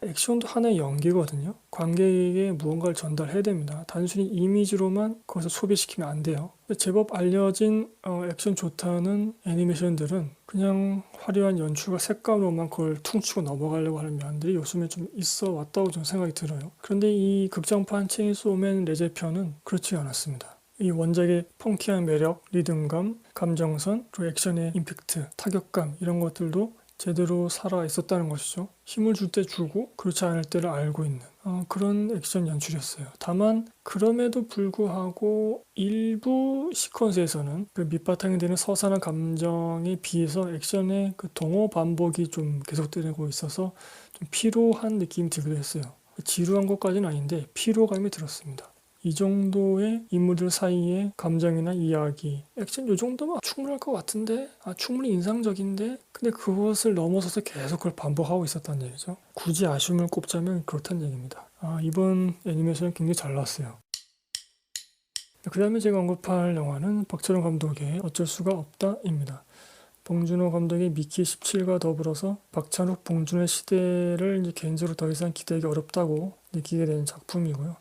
액션도 하나의 연기거든요. 관객에게 무언가를 전달해야 됩니다. 단순히 이미지로만 그것을 소비시키면 안 돼요. 근데 제법 알려진 액션 좋다는 애니메이션들은 그냥 화려한 연출과 색감으로만 그걸 퉁치고 넘어가려고 하는 면들이 요즘에 좀 있어 왔다고 저는 생각이 들어요. 그런데 이 극장판 체인소맨 레제편은 그렇지 않았습니다. 이 원작의 펑키한 매력, 리듬감, 감정선, 그리고 액션의 임팩트, 타격감 이런 것들도 제대로 살아 있었다는 것이죠. 힘을 줄 때 주고 그렇지 않을 때를 알고 있는 그런 액션 연출이었어요. 다만 그럼에도 불구하고 일부 시퀀스에서는 그 밑바탕이 되는 서사나 감정에 비해서 액션의 그 동호 반복이 좀 계속되고 있어서 좀 피로한 느낌이 들기도 했어요. 지루한 것까지는 아닌데 피로감이 들었습니다. 이 정도의 인물들 사이의 감정이나 이야기, 액션 요 정도면 충분할 것 같은데, 충분히 인상적인데, 근데 그것을 넘어서서 계속 그걸 반복하고 있었다는 얘기죠. 굳이 아쉬움을 꼽자면 그렇다는 얘기입니다. 이번 애니메이션은 굉장히 잘 나왔어요. 그 다음에 제가 언급할 영화는 박철원 감독의 어쩔 수가 없다입니다. 봉준호 감독의 미키 17과 더불어서 박찬욱, 봉준호의 시대를 이제 개인적으로 더 이상 기대하기 어렵다고 느끼게 된 작품이고요.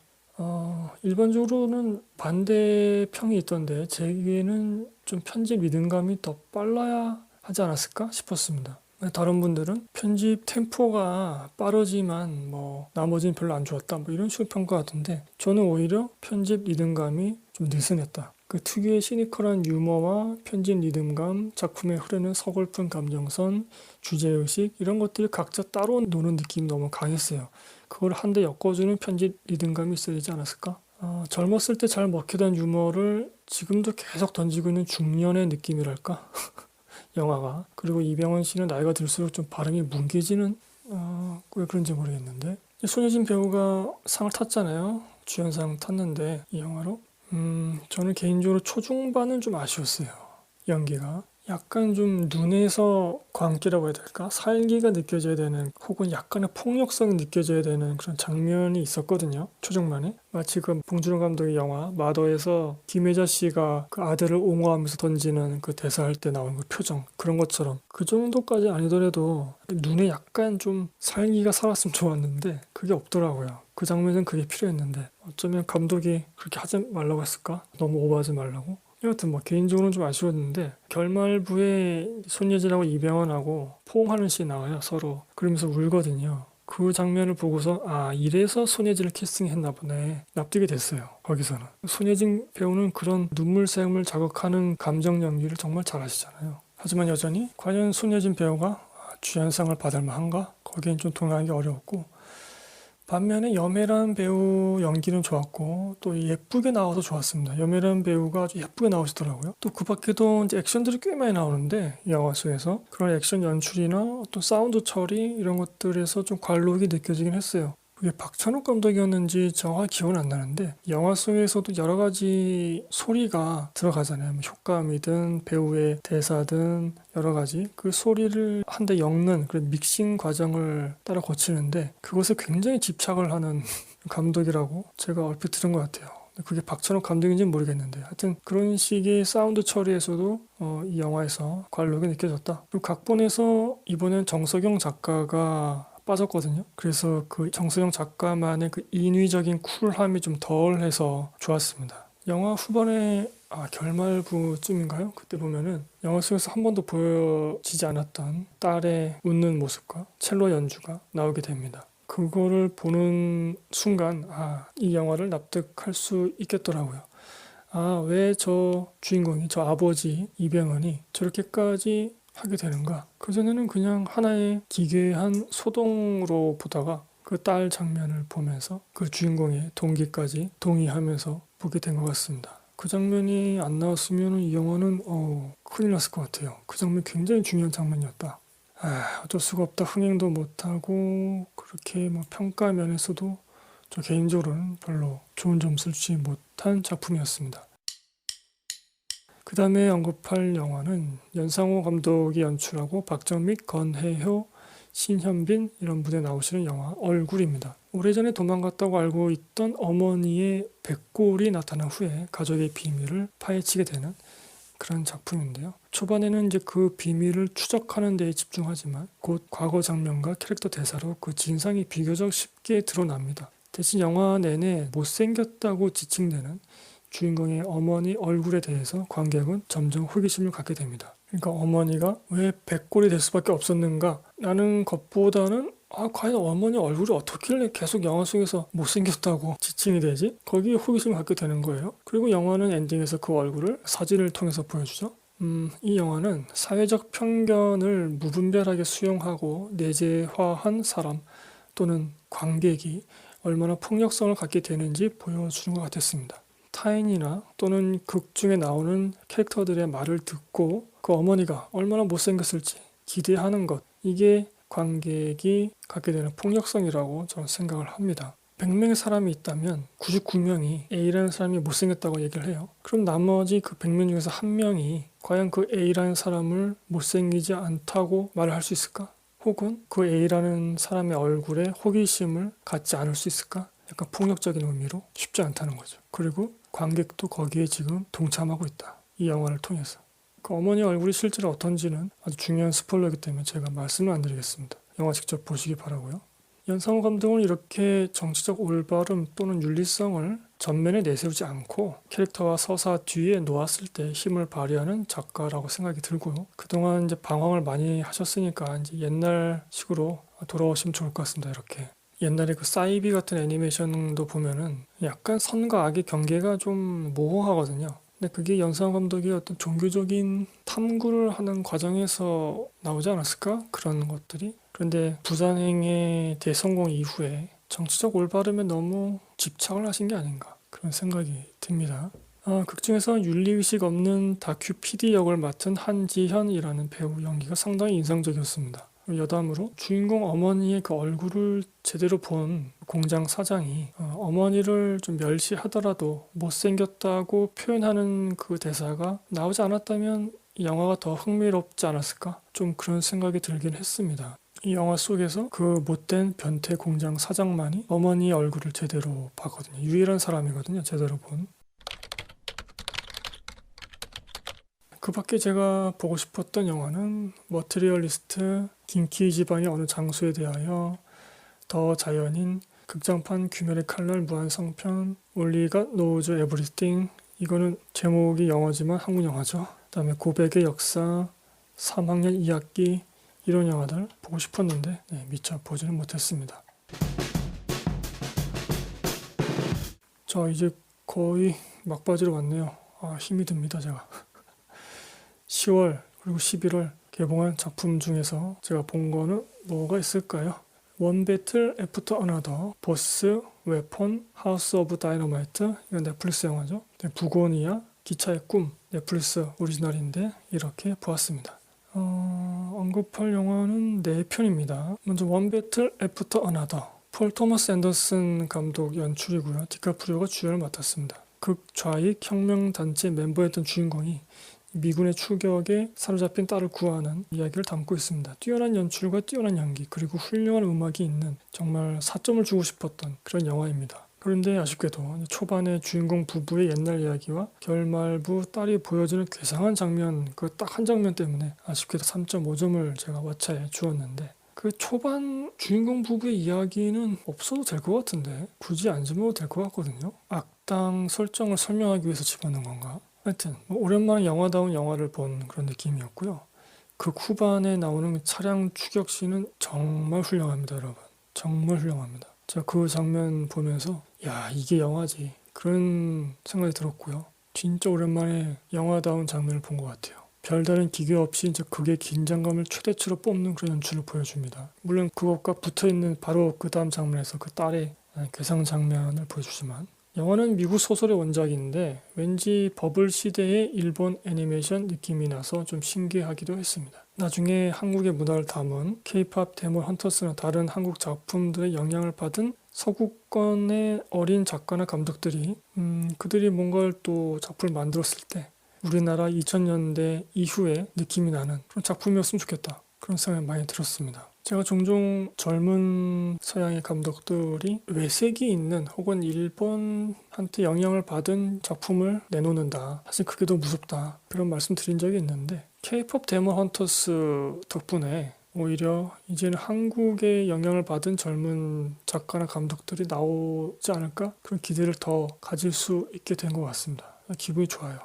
일반적으로는 반대평이 있던데 제게는 좀 편집 리듬감이 더 빨라야 하지 않았을까 싶었습니다. 다른 분들은 편집 템포가 빠르지만 뭐 나머지는 별로 안 좋았다 뭐 이런 식으로 평가하던데 저는 오히려 편집 리듬감이 좀 느슨했다. 그 특유의 시니컬한 유머와 편집 리듬감, 작품에 흐르는 서글픈 감정선, 주제의식 이런 것들이 각자 따로 노는 느낌이 너무 강했어요. 그걸 한데 엮어주는 편집 리듬감이 있어야 되지 않았을까? 젊었을 때 잘 먹히던 유머를 지금도 계속 던지고 있는 중년의 느낌이랄까? 영화가. 그리고 이병헌 씨는 나이가 들수록 좀 발음이 뭉개지는 왜 그런지 모르겠는데 손예진 배우가 상을 탔잖아요. 주연상 탔는데 이 영화로 저는 개인적으로 초중반은 좀 아쉬웠어요. 연기가. 약간 좀 눈에서 광기라고 해야 될까? 살기가 느껴져야 되는 혹은 약간의 폭력성이 느껴져야 되는 그런 장면이 있었거든요. 초중반에. 마치 그 봉준호 감독의 영화 마더에서 김혜자 씨가 그 아들을 옹호하면서 던지는 그 대사할 때 나오는 그 표정 그런 것처럼 그 정도까지 아니더라도 눈에 약간 좀 살기가 살았으면 좋았는데 그게 없더라고요. 그 장면은 그게 필요했는데 어쩌면 감독이 그렇게 하지 말라고 했을까? 너무 오버하지 말라고? 여하튼 뭐 개인적으로는 좀 아쉬웠는데 결말부에 손예진하고 이병헌하고 포옹하는 씬이 나와요. 서로 그러면서 울거든요. 그 장면을 보고서 이래서 손예진을 캐스팅했나 보네 납득이 됐어요. 거기서는 손예진 배우는 그런 눈물샘을 자극하는 감정 연기를 정말 잘하시잖아요. 하지만 여전히 과연 손예진 배우가 주연상을 받을 만한가? 거기엔 좀 동의하기 어려웠고 반면에 염혜란 배우 연기는 좋았고 또 예쁘게 나와서 좋았습니다. 염혜란 배우가 아주 예쁘게 나오시더라고요. 또 그 밖에도 이제 액션들이 꽤 많이 나오는데 이 영화 속에서 그런 액션 연출이나 어떤 사운드 처리 이런 것들에서 좀 관록이 느껴지긴 했어요. 그게 박찬욱 감독이었는지 정확히 기억은 안 나는데 영화 속에서도 여러 가지 소리가 들어가잖아요. 뭐 효과음이든 배우의 대사든 여러 가지 그 소리를 한데 엮는 그런 믹싱 과정을 따라 거치는데 그것에 굉장히 집착을 하는 감독이라고 제가 얼핏 들은 것 같아요. 그게 박찬욱 감독인지는 모르겠는데 하여튼 그런 식의 사운드 처리에서도 이 영화에서 관록이 느껴졌다. 그리고 각본에서 이번엔 정석영 작가가 빠졌거든요. 그래서 그 정수영 작가만의 그 인위적인 쿨함이 좀 덜해서 좋았습니다. 영화 후반에 결말부쯤인가요? 그때 보면은 영화 속에서 한 번도 보여지지 않았던 딸의 웃는 모습과 첼로 연주가 나오게 됩니다. 그거를 보는 순간 이 영화를 납득할 수 있겠더라고요. 왜 저 주인공이 저 아버지 이병헌이 저렇게까지 하게 되는가? 그전에는 그냥 하나의 기괴한 소동으로 보다가 그 딸 장면을 보면서 그 주인공의 동기까지 동의하면서 보게 된 것 같습니다. 그 장면이 안 나왔으면 이 영화는 큰일 났을 것 같아요. 그 장면 굉장히 중요한 장면이었다. 어쩔 수가 없다. 흥행도 못하고 그렇게 뭐 평가 면에서도 저 개인적으로는 별로 좋은 점수를 주지 못한 작품이었습니다. 그 다음에 언급할 영화는 연상호 감독이 연출하고 박정믹, 권혜효, 신현빈 이런 분에 나오시는 영화 얼굴입니다. 오래전에 도망갔다고 알고 있던 어머니의 백골이 나타난 후에 가족의 비밀을 파헤치게 되는 그런 작품인데요. 초반에는 이제 그 비밀을 추적하는 데에 집중하지만 곧 과거 장면과 캐릭터 대사로 그 진상이 비교적 쉽게 드러납니다. 대신 영화 내내 못생겼다고 지칭되는 주인공의 어머니 얼굴에 대해서 관객은 점점 호기심을 갖게 됩니다. 그러니까 어머니가 왜 백골이 될 수밖에 없었는가 라는 것보다는 과연 어머니 얼굴이 어떻길래 계속 영화 속에서 못생겼다고 지칭이 되지? 거기에 호기심을 갖게 되는 거예요. 그리고 영화는 엔딩에서 그 얼굴을 사진을 통해서 보여주죠. 이 영화는 사회적 편견을 무분별하게 수용하고 내재화한 사람 또는 관객이 얼마나 폭력성을 갖게 되는지 보여주는 것 같았습니다. 타인이나 또는 극 중에 나오는 캐릭터들의 말을 듣고 그 어머니가 얼마나 못생겼을지 기대하는 것, 이게 관객이 갖게 되는 폭력성이라고 저는 생각을 합니다. 100명의 사람이 있다면 99명이 A라는 사람이 못생겼다고 얘기를 해요. 그럼 나머지 그 100명 중에서 한 명이 과연 그 A라는 사람을 못생기지 않다고 말을 할 수 있을까? 혹은 그 A라는 사람의 얼굴에 호기심을 갖지 않을 수 있을까? 약간 폭력적인 의미로 쉽지 않다는 거죠. 그리고 관객도 거기에 지금 동참하고 있다. 이 영화를 통해서. 그 어머니 얼굴이 실제로 어떤지는 아주 중요한 스포일러이기 때문에 제가 말씀을 안 드리겠습니다. 영화 직접 보시기 바라고요. 연상호 감독은 이렇게 정치적 올바름 또는 윤리성을 전면에 내세우지 않고 캐릭터와 서사 뒤에 놓았을 때 힘을 발휘하는 작가라고 생각이 들고요. 그동안 이제 방황을 많이 하셨으니까 이제 옛날식으로 돌아오시면 좋을 것 같습니다. 이렇게. 옛날에 그 사이비 같은 애니메이션도 보면은 약간 선과 악의 경계가 좀 모호하거든요. 근데 그게 연상호 감독이 어떤 종교적인 탐구를 하는 과정에서 나오지 않았을까? 그런 것들이. 그런데 부산행의 대성공 이후에 정치적 올바름에 너무 집착을 하신 게 아닌가 그런 생각이 듭니다. 극 중에서 윤리의식 없는 다큐 PD 역을 맡은 한지현이라는 배우 연기가 상당히 인상적이었습니다. 여담으로 주인공 어머니의 그 얼굴을 제대로 본 공장 사장이 어머니를 좀 멸시하더라도 못생겼다고 표현하는 그 대사가 나오지 않았다면 이 영화가 더 흥미롭지 않았을까? 좀 그런 생각이 들긴 했습니다. 이 영화 속에서 그 못된 변태 공장 사장만이 어머니 얼굴을 제대로 봤거든요. 유일한 사람이거든요. 제대로 본. 그 밖에 제가 보고 싶었던 영화는 머티리얼리스트, 긴키 지방의 어느 장소에 대하여, 더 자연인, 극장판 귀멸의 칼날 무한성편, Only God Knows Everything. 이거는 제목이 영어지만 한국 영화죠. 그 다음에 고백의 역사, 3학년 2학기 이런 영화들 보고 싶었는데 미처 보지는 못했습니다. 자, 이제 거의 막바지로 왔네요. 힘이 듭니다 제가. 10월 그리고 11월 개봉한 작품 중에서 제가 본 거는 뭐가 있을까요? 원 배틀 애프터 어나더, 보스, 웨폰, 하우스 오브 다이너마이트, 이건 넷플릭스 영화죠. 부고니아, 기차의 꿈, 넷플릭스 오리지널인데 이렇게 보았습니다. 언급할 영화는 4편입니다. 먼저 원 배틀 애프터 어나더, 폴 토머스 앤더슨 감독 연출이고요. 디카프리오가 주연을 맡았습니다. 극좌익 혁명단체 멤버였던 주인공이 미군의 추격에 사로잡힌 딸을 구하는 이야기를 담고 있습니다. 뛰어난 연출과 뛰어난 연기 그리고 훌륭한 음악이 있는 정말 4점을 주고 싶었던 그런 영화입니다. 그런데 아쉽게도 초반에 주인공 부부의 옛날 이야기와 결말부 딸이 보여주는 괴상한 장면, 그 딱 한 장면 때문에 아쉽게도 3.5점을 제가 왓챠에 주었는데, 그 초반 주인공 부부의 이야기는 없어도 될 것 같은데 굳이 안 집어도 될 것 같거든요. 악당 설정을 설명하기 위해서 집어넣은 건가? 하여튼 오랜만에 영화다운 영화를 본 그런 느낌이었고요. 그 후반에 나오는 차량 추격씬은 정말 훌륭합니다, 여러분. 정말 훌륭합니다. 제가 그 장면 보면서 야, 이게 영화지 그런 생각이 들었고요. 진짜 오랜만에 영화다운 장면을 본 것 같아요. 별다른 기교 없이 이제 극의 긴장감을 최대치로 뽐는 그런 연출을 보여줍니다. 물론 그것과 붙어있는 바로 그 다음 장면에서 그 딸의 괴상 장면을 보여주지만, 영화는 미국 소설의 원작인데 왠지 버블 시대의 일본 애니메이션 느낌이 나서 좀 신기하기도 했습니다. 나중에 한국의 문화를 담은 K-POP 데몬 헌터스나 다른 한국 작품들의 영향을 받은 서구권의 어린 작가나 감독들이 그들이 뭔가를 또 작품을 만들었을 때 우리나라 2000년대 이후에 느낌이 나는 그런 작품이었으면 좋겠다, 그런 생각이 많이 들었습니다. 제가 종종 젊은 서양의 감독들이 외색이 있는 혹은 일본한테 영향을 받은 작품을 내놓는다, 사실 그게 더 무섭다, 그런 말씀 드린 적이 있는데 K-POP 데몬 헌터스 덕분에 오히려 이제는 한국의 영향을 받은 젊은 작가나 감독들이 나오지 않을까? 그런 기대를 더 가질 수 있게 된 것 같습니다. 기분이 좋아요.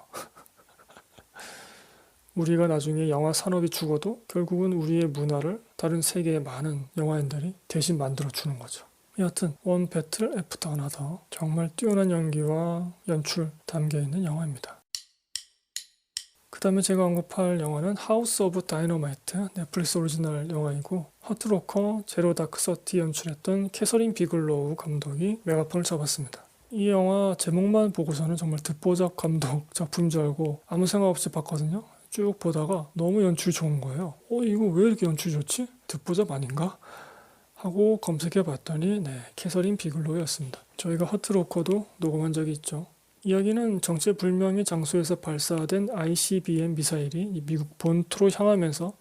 우리가 나중에 영화 산업이 죽어도 결국은 우리의 문화를 다른 세계의 많은 영화인들이 대신 만들어주는 거죠. 여하튼 원 배틀 애프터 어나더, 정말 뛰어난 연기와 연출 담겨있는 영화입니다. 그 다음에 제가 언급할 영화는 하우스 오브 다이너마이트, 넷플릭스 오리지널 영화이고, 허트로커, 제로 다크 서티 연출했던 캐서린 비글로우 감독이 메가폰을 잡았습니다. 이 영화 제목만 보고서는 정말 듣보잡 감독 작품인 줄 알고 아무 생각 없이 봤거든요. 쭉 보다가 너무 연출이 좋은 거예요. 이거 왜 이렇게 연출이 좋지? 듣보잡 아닌가? 하고 검색해 봤더니 캐서린 비글로우였습니다. 저희가 허트로커도 녹음한 적이 있죠. 이야기는 정체불명의 장소에서 발사된 ICBM 미사일이 미국 본토로 향하면서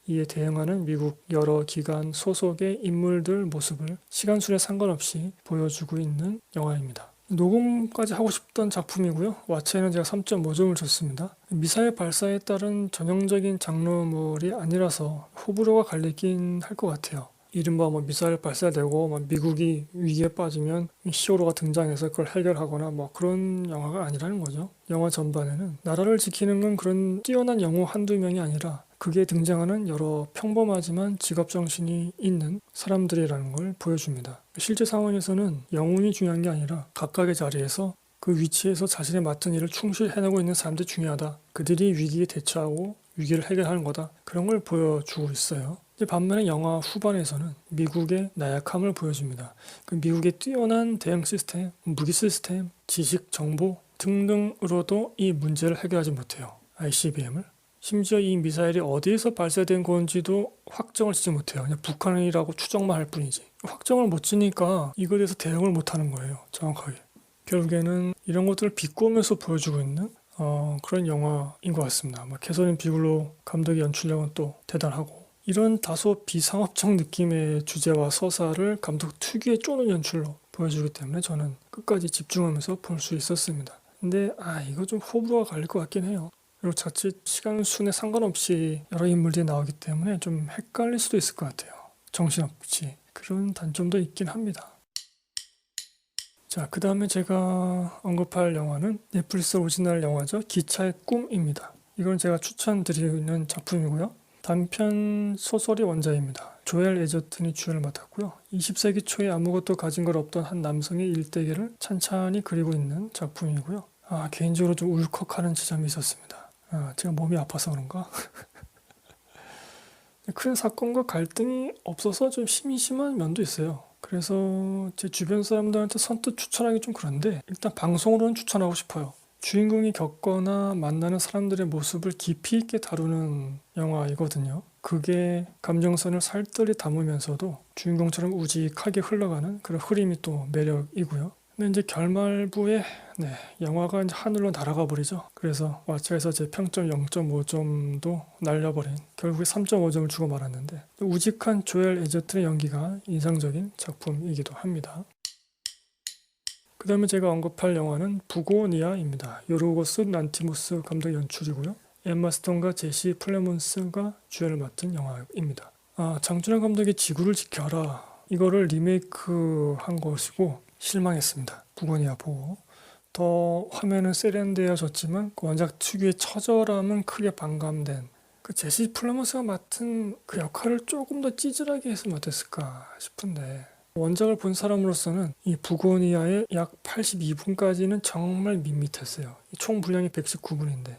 이에 대응하는 미국 여러 기관 소속의 인물들 모습을 시간순에 상관없이 보여주고 있는 영화입니다. 녹음까지 하고 싶던 작품이고요. 왓챠에는 제가 3.5점을 줬습니다. 미사일 발사에 따른 전형적인 장르물이 아니라서 호불호가 갈리긴 할 것 같아요. 이른바 미사일 발사되고 미국이 위기에 빠지면 히어로가 등장해서 그걸 해결하거나 그런 영화가 아니라는 거죠. 영화 전반에는 나라를 지키는 건 그런 뛰어난 영웅 한두 명이 아니라 그게 등장하는 여러 평범하지만 직업정신이 있는 사람들이라는 걸 보여줍니다. 실제 상황에서는 영웅이 중요한 게 아니라 각각의 자리에서 그 위치에서 자신의 맡은 일을 충실히 해내고 있는 사람들이 중요하다. 그들이 위기에 대처하고 위기를 해결하는 거다. 그런 걸 보여주고 있어요. 반면에 영화 후반에서는 미국의 나약함을 보여줍니다. 그 미국의 뛰어난 대응 시스템, 무기 시스템, 지식, 정보 등등으로도 이 문제를 해결하지 못해요. ICBM을. 심지어 이 미사일이 어디에서 발사된 건지도 확정을 짓지 못해요. 그냥 북한이라고 추정만 할 뿐이지. 확정을 못 지니까 이거에 대해서 대응을 못하는 거예요. 정확하게. 결국에는 이런 것들을 비꼬면서 보여주고 있는 그런 영화인 것 같습니다. 캐서린 비글로우 감독의 연출력은 또 대단하고, 이런 다소 비상업적 느낌의 주제와 서사를 감독 특유의 쪼는 연출로 보여주기 때문에 저는 끝까지 집중하면서 볼 수 있었습니다. 근데 이거 좀 호불호가 갈릴 것 같긴 해요. 그리고 자칫 시간 순에 상관없이 여러 인물들이 나오기 때문에 좀 헷갈릴 수도 있을 것 같아요. 정신없이. 그런 단점도 있긴 합니다. 자, 그 다음에 제가 언급할 영화는 넷플릭스 오리지널 영화죠. 기차의 꿈입니다. 이건 제가 추천드리는 작품이고요. 단편 소설이 원작입니다. 조엘 에저튼이 주연을 맡았고요. 20세기 초에 아무것도 가진 걸 없던 한 남성의 일대기를 찬찬히 그리고 있는 작품이고요. 개인적으로 좀 울컥하는 지점이 있었습니다. 제가 몸이 아파서 그런가? 큰 사건과 갈등이 없어서 좀 심심한 면도 있어요. 그래서 제 주변 사람들한테 선뜻 추천하기 좀 그런데 일단 방송으로는 추천하고 싶어요. 주인공이 겪거나 만나는 사람들의 모습을 깊이 있게 다루는 영화이거든요. 그게 감정선을 살뜰히 담으면서도 주인공처럼 우직하게 흘러가는 그런 흐름이 또 매력이고요. 근데 이제 결말부에 영화가 이제 하늘로 날아가 버리죠. 그래서 왓챠에서 제 평점 0.5점도 날려버린, 결국에 3.5점을 주고 말았는데, 우직한 조엘 에저튼의 연기가 인상적인 작품이기도 합니다. 그 다음에 제가 언급할 영화는 부고니아입니다. 요르고스 란티모스 감독 연출이고요. 엠마 스톤과 제시 플레몬스가 주연을 맡은 영화입니다. 장준환 감독의 지구를 지켜라, 이거를 리메이크한 것이고 실망했습니다. 부고니아 보고. 더 화면은 세련되어졌지만 그 원작 특유의 처절함은 크게 반감된, 그 제시 플레몬스가 맡은 그 역할을 조금 더 찌질하게 했으면 어땠을까 싶은데, 원작을 본 사람으로서는 이 부고니아의 약 82분까지는 정말 밋밋했어요. 총 분량이 119분인데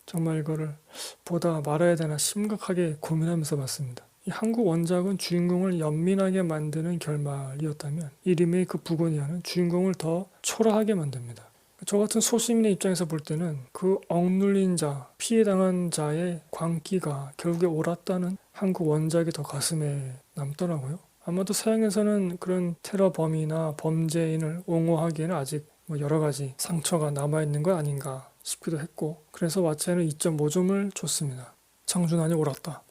정말 이거를 보다 말아야 되나 심각하게 고민하면서 봤습니다. 이 한국 원작은 주인공을 연민하게 만드는 결말이었다면 이 리메이크 부고니아는 주인공을 더 초라하게 만듭니다. 저 같은 소시민의 입장에서 볼 때는 그 억눌린 자, 피해당한 자의 광기가 결국에 옳았다는 한국 원작이 더 가슴에 남더라고요. 아마도 서양에서는 그런 테러범이나 범죄인을 옹호하기에는 아직 여러 가지 상처가 남아있는 거 아닌가 싶기도 했고, 그래서 왓챠에는 2.5점을 줬습니다. 장준환이 옳았다.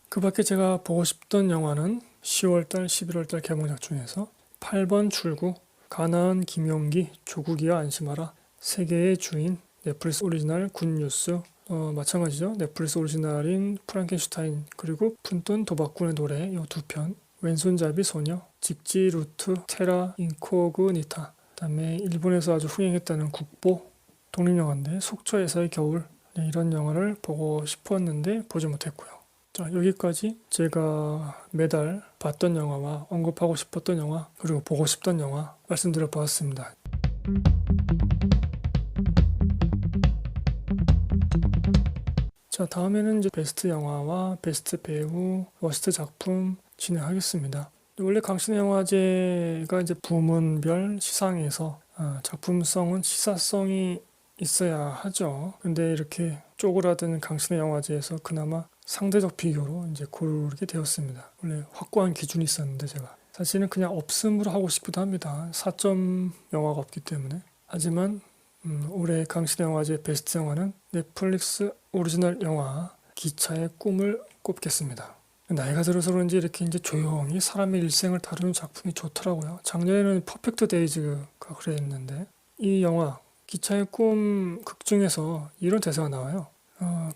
그 밖에 제가 보고 싶던 영화는 10월달, 11월달 개봉작 중에서 8번 출구, 가나은 김용기, 조국이야 안심하라, 세계의 주인, 넷플릭스 오리지널 굿뉴스, 마찬가지죠. 넷플릭스 오리지널인 프랑켄슈타인, 그리고 푼돈 도박꾼의 노래 이 두 편, 왼손잡이 소녀, 직지 루트, 테라 인코그니타, 그다음에 일본에서 아주 흥행했다는 국보, 독립영화인데 속초에서의 겨울, 이런 영화를 보고 싶었는데 보지 못했고요. 자, 여기까지 제가 매달 봤던 영화와 언급하고 싶었던 영화, 그리고 보고 싶던 영화 말씀드려 보았습니다. 자, 다음에는 이제 베스트 영화와 베스트 배우, 워스트 작품 진행하겠습니다. 원래 강신의 영화제가 이제 부문별 시상에서 작품성은 시사성이 있어야 하죠. 근데 이렇게 쪼그라든 강신의 영화제에서 그나마 상대적 비교로 이제 고르게 되었습니다. 원래 확고한 기준이 있었는데 제가 사실은 그냥 없음으로 하고 싶기도 합니다. 4점 영화가 없기 때문에. 하지만 올해 강신의 영화제 베스트 영화는 넷플릭스 오리지널 영화 기차의 꿈을 꼽겠습니다. 나이가 들어서 그런지 이렇게 이제 조용히 사람의 일생을 다루는 작품이 좋더라고요. 작년에는 퍼펙트 데이즈가 그랬는데 이 영화 기차의 꿈 극 중에서 이런 대사가 나와요.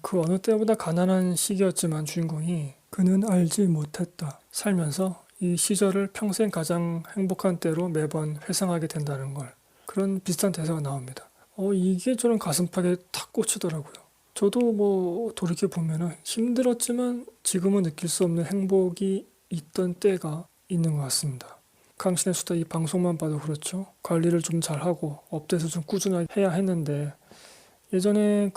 그 어느 때보다 가난한 시기였지만 주인공이 그는 알지 못했다. 살면서 이 시절을 평생 가장 행복한 때로 매번 회상하게 된다는 걸. 그런 비슷한 대사가 나옵니다. 이게 저는 가슴팍에 탁 꽂히더라고요. 저도 뭐 돌이켜보면 힘들었지만 지금은 느낄 수 없는 행복이 있던 때가 있는 것 같습니다. 강신의 수다 이 방송만 봐도 그렇죠. 관리를 좀 잘하고 업데이트 좀 꾸준하게 해야 했는데 예전에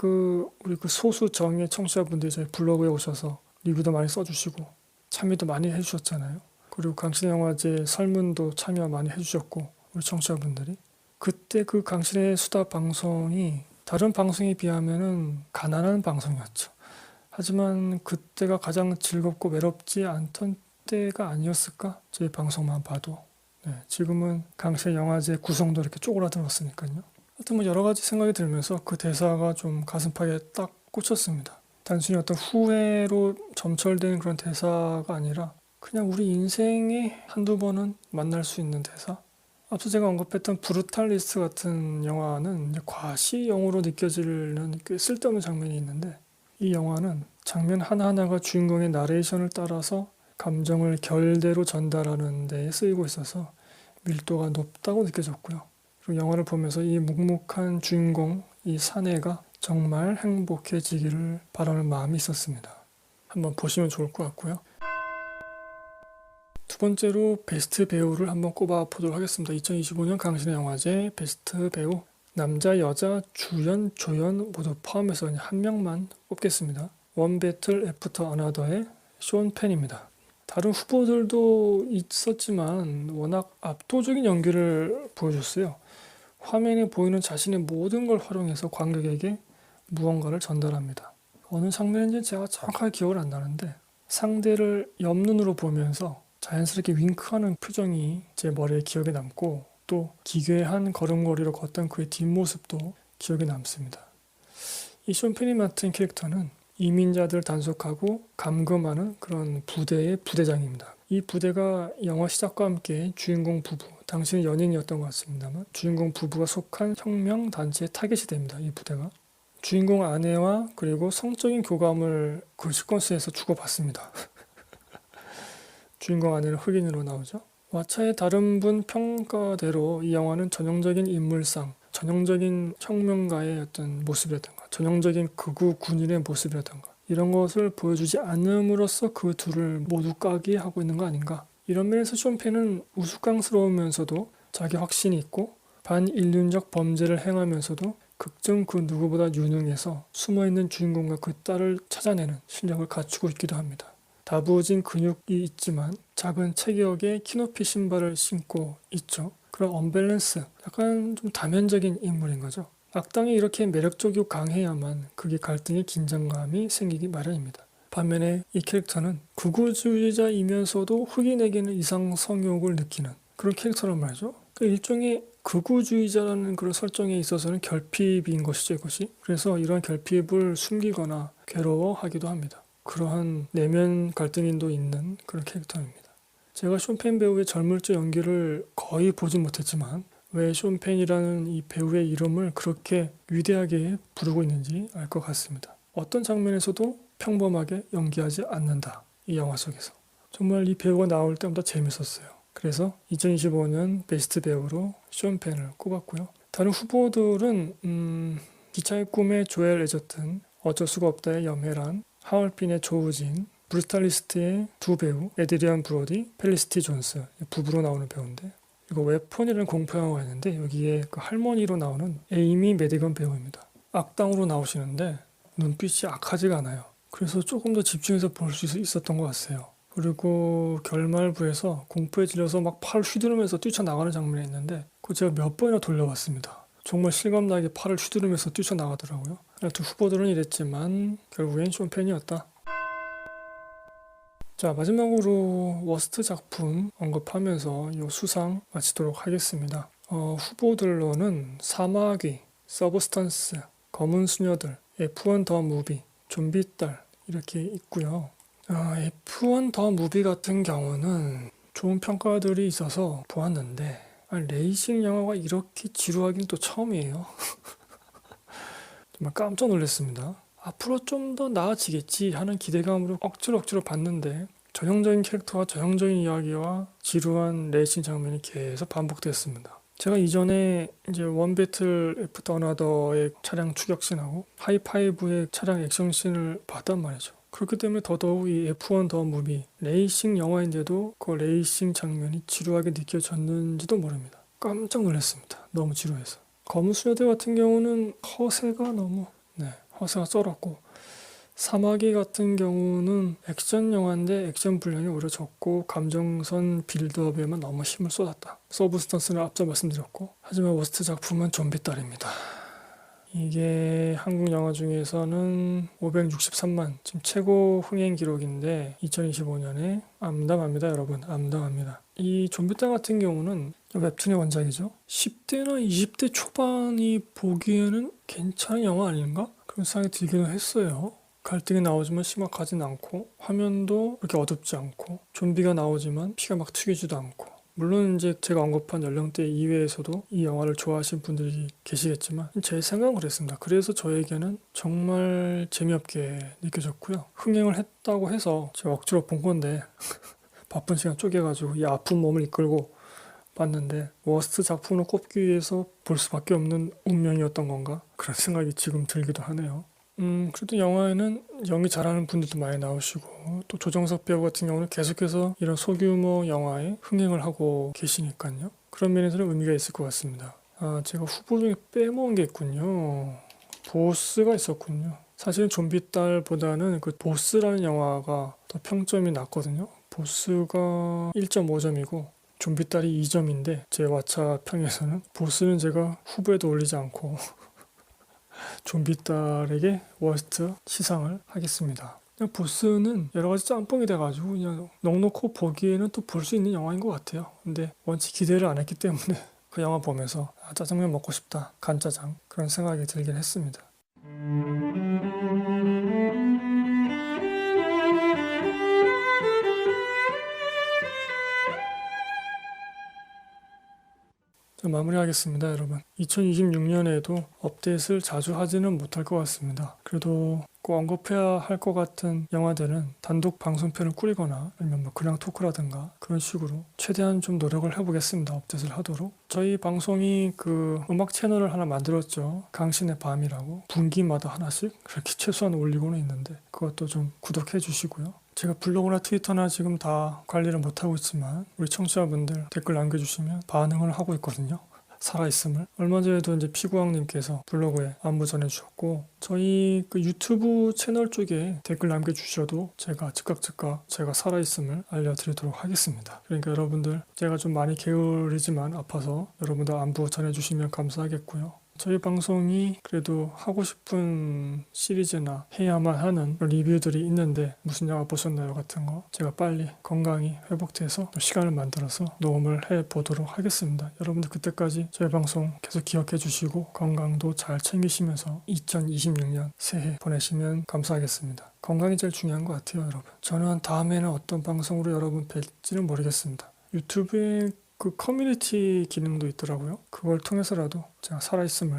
우리 소수 정예 청취자분들이 저희 블로그에 오셔서 리뷰도 많이 써주시고 참여도 많이 해주셨잖아요. 그리고 강신의 영화제 설문도 참여 많이 해주셨고 우리 청취자분들이 그때 그 강신의 수다 방송이 다른 방송에 비하면은 가난한 방송이었죠. 하지만 그때가 가장 즐겁고 외롭지 않던 때가 아니었을까? 저희 방송만 봐도. 네, 지금은 강신의 영화제 구성도 이렇게 쪼그라들었으니까요. 하여튼 뭐 여러 가지 생각이 들면서 그 대사가 좀 가슴팍에 딱 꽂혔습니다. 단순히 어떤 후회로 점철된 그런 대사가 아니라 그냥 우리 인생에 한두 번은 만날 수 있는 대사? 앞서 제가 언급했던 브루탈리스트 같은 영화는 이제 과시용으로 느껴지는 꽤 쓸데없는 장면이 있는데 이 영화는 장면 하나하나가 주인공의 나레이션을 따라서 감정을 결대로 전달하는 데 쓰이고 있어서 밀도가 높다고 느껴졌고요. 그리고 영화를 보면서 이 묵묵한 주인공, 이 사내가 정말 행복해지기를 바라는 마음이 있었습니다. 한번 보시면 좋을 것 같고요. 두 번째로 베스트 배우를 한번 꼽아 보도록 하겠습니다. 2025년 강신의 영화제 베스트 배우 남자, 여자, 주연, 조연 모두 포함해서 한 명만 꼽겠습니다. 원 배틀 애프터 어나더의 쇼 펜입니다. 다른 후보들도 있었지만 워낙 압도적인 연기를 보여줬어요. 화면에 보이는 자신의 모든 걸 활용해서 관객에게 무언가를 전달합니다. 어느 장면인지 제가 정확하게 기억을 안 나는데 상대를 옆눈으로 보면서 자연스럽게 윙크하는 표정이 제 머리에 기억에 남고 또 기괴한 걸음걸이로 걷던 그의 뒷모습도 기억에 남습니다. 이 쇼 펜이 맡은 캐릭터는 이민자들 단속하고 감금하는 그런 부대의 부대장입니다. 이 부대가 영화 시작과 함께 주인공 부부, 당시는 연인이었던 것 같습니다만 주인공 부부가 속한 혁명단체의 타겟이 됩니다. 이 부대가. 주인공 아내와 그리고 성적인 교감을 그 시퀀스에서 주고받습니다. 주인공 아내는 흑인으로 나오죠. 왓챠의 다른 분 평가대로 이 영화는 전형적인 인물상, 전형적인 혁명가의 어떤 모습이라든가 전형적인 극우 군인의 모습이라든가 이런 것을 보여주지 않음으로써 그 둘을 모두 까기 하고 있는 거 아닌가. 이런 면에서 쇼 펜은 우스꽝스러우면서도 자기 확신이 있고 반인륜적 범죄를 행하면서도 극중 그 누구보다 유능해서 숨어있는 주인공과 그 딸을 찾아내는 실력을 갖추고 있기도 합니다. 다부진 근육이 있지만 작은 체격의 키높이 신발을 신고 있죠. 그런 언밸런스, 약간 좀 다면적인 인물인 거죠. 악당이 이렇게 매력적이고 강해야만 그게 갈등의 긴장감이 생기기 마련입니다. 반면에 이 캐릭터는 극우주의자이면서도 흑인에게는 이상 성욕을 느끼는 그런 캐릭터란 말이죠. 그 일종의 극우주의자라는 그런 설정에 있어서는 결핍인 것이죠, 이것이. 그래서 이러한 결핍을 숨기거나 괴로워하기도 합니다. 그러한 내면 갈등인도 있는 그런 캐릭터입니다. 제가 쇼 펜 배우의 젊을 적 연기를 거의 보진 못했지만 왜 션 펜이라는 이 배우의 이름을 그렇게 위대하게 부르고 있는지 알 것 같습니다. 어떤 장면에서도 평범하게 연기하지 않는다. 이 영화 속에서. 정말 이 배우가 나올 때마다 재밌었어요. 그래서 2025년 베스트 배우로 션 펜을 꼽았고요. 다른 후보들은 기차의 꿈의 조엘 에저튼, 어쩔 수가 없다의 염혜란, 하얼빈의 조우진, 브루탈리스트의 두 배우 에드리안 브로디, 펠리시티 존스 부부로 나오는 배우인데 이거 웨폰이라는 공포 영화가 있는데 여기에 그 할머니로 나오는 에이미 매디건 배우입니다. 악당으로 나오시는데 눈빛이 악하지가 않아요. 그래서 조금 더 집중해서 볼 수 있었던 것 같아요. 그리고 결말부에서 공포에 질려서 막 팔을 휘두르면서 뛰쳐나가는 장면이 있는데 그거 제가 몇 번이나 돌려봤습니다. 정말 실감나게 팔을 휘두르면서 뛰쳐나가더라고요. 두 후보들은 이랬지만 결국엔 션 펜이었다. 자, 마지막으로 워스트 작품 언급하면서 이 수상 마치도록 하겠습니다. 후보들로는 사마귀, 서브스턴스, 검은 수녀들, F1 더 무비, 좀비 딸 이렇게 있고요. F1 더 무비 같은 경우는 좋은 평가들이 있어서 보았는데 레이싱 영화가 이렇게 지루하긴 또 처음이에요. 정말 깜짝 놀랐습니다. 앞으로 좀 더 나아지겠지 하는 기대감으로 억지로 봤는데 전형적인 캐릭터와 전형적인 이야기와 지루한 레이싱 장면이 계속 반복됐습니다. 제가 이전에 이제 원 배틀 애프터 어나더의 차량 추격신하고 하이파이브의 차량 액션신을 봤단 말이죠. 그렇기 때문에 더더욱 이 F1 더 무비 레이싱 영화인데도 그 레이싱 장면이 지루하게 느껴졌는지도 모릅니다. 깜짝 놀랐습니다. 너무 지루해서. 검은 수녀들 같은 경우는 허세가 너무 허세가 쩔었고 사마귀 같은 경우는 액션 영화인데 액션 분량이 오히려 적고 감정선 빌드업에만 너무 힘을 쏟았다. 서브스턴스는 앞서 말씀드렸고 하지만 워스트 작품은 좀비딸입니다. 이게 한국 영화 중에서는 563만 지금 최고 흥행 기록인데 2025년에 암담합니다 여러분. 암담합니다. 이 좀비딸 같은 경우는 웹툰의 원작이죠. 10대나 20대 초반이 보기에는 괜찮은 영화 아닌가? 그런 생각이 들기도 했어요. 갈등이 나오지만 심각하진 않고 화면도 그렇게 어둡지 않고 좀비가 나오지만 피가 막 튀기지도 않고 물론 이제 제가 언급한 연령대 이외에서도 이 영화를 좋아하시는 분들이 계시겠지만 제 생각은 그랬습니다. 그래서 저에게는 정말 재미없게 느껴졌고요. 흥행을 했다고 해서 제가 억지로 본 건데 바쁜 시간 쪼개가지고 이 아픈 몸을 이끌고 봤는데 워스트 작품으로 꼽기 위해서 볼 수밖에 없는 운명이었던 건가? 그런 생각이 지금 들기도 하네요. 그래도 영화에는 연기 잘하는 분들도 많이 나오시고 또 조정석 배우 같은 경우는 계속해서 이런 소규모 영화에 흥행을 하고 계시니까요. 그런 면에서는 의미가 있을 것 같습니다. 제가 후보 중에 빼먹은 게 있군요. 보스가 있었군요. 사실은 좀비딸보다는 그 보스라는 영화가 더 평점이 낮거든요. 보스가 1.5점이고 좀비딸이 2점인데 제 왓챠 평에서는 보스는 제가 후보에도 올리지 않고 좀비딸에게 워스트 시상을 하겠습니다. 그냥 보스는 여러 가지 짬뽕이 돼가지고 그냥 넉넉히 보기에는 또 볼 수 있는 영화인 것 같아요. 근데 원체 기대를 안 했기 때문에 그 영화 보면서 짜장면 먹고 싶다, 간짜장 그런 생각이 들긴 했습니다. 마무리하겠습니다, 여러분. 2026년에도 업데이트를 자주 하지는 못할 것 같습니다. 그래도 꼭 언급해야 할 것 같은 영화들은 단독 방송편을 꾸리거나 아니면 그냥 토크라든가 그런 식으로 최대한 좀 노력을 해보겠습니다. 업데이트를 하도록. 저희 방송이 그 음악 채널을 하나 만들었죠. 강신의 밤이라고. 분기마다 하나씩 그렇게 최소한 올리고는 있는데 그것도 좀 구독해 주시고요. 제가 블로그나 트위터나 지금 다 관리를 못하고 있지만 우리 청취자분들 댓글 남겨주시면 반응을 하고 있거든요. 살아있음을. 얼마 전에도 이제 피구왕님께서 블로그에 안부 전해주셨고 저희 그 유튜브 채널 쪽에 댓글 남겨주셔도 제가 즉각 제가 살아있음을 알려드리도록 하겠습니다. 그러니까 여러분들 제가 좀 많이 게으르지만 아파서 여러분들 안부 전해주시면 감사하겠고요. 저희 방송이 그래도 하고 싶은 시리즈나 해야만 하는 리뷰들이 있는데 무슨 영화 보셨나요 같은 거 제가 빨리 건강히 회복돼서 시간을 만들어서 녹음을 해보도록 하겠습니다. 여러분들 그때까지 저희 방송 계속 기억해 주시고 건강도 잘 챙기시면서 2026년 새해 보내시면 감사하겠습니다. 건강이 제일 중요한 것 같아요, 여러분. 저는 다음에는 어떤 방송으로 여러분 뵐지는 모르겠습니다. 유튜브에 그 커뮤니티 기능도 있더라고요. 그걸 통해서라도 제가 살아있음을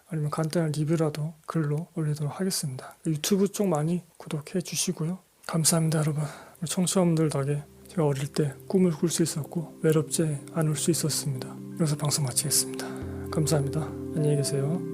아니면 간단한 리뷰라도 글로 올리도록 하겠습니다. 유튜브 쪽 많이 구독해 주시고요. 감사합니다, 여러분. 우리 청취자분들 덕에 제가 어릴 때 꿈을 꿀 수 있었고 외롭지 않을 수 있었습니다. 여기서 방송 마치겠습니다. 감사합니다. 안녕히 계세요.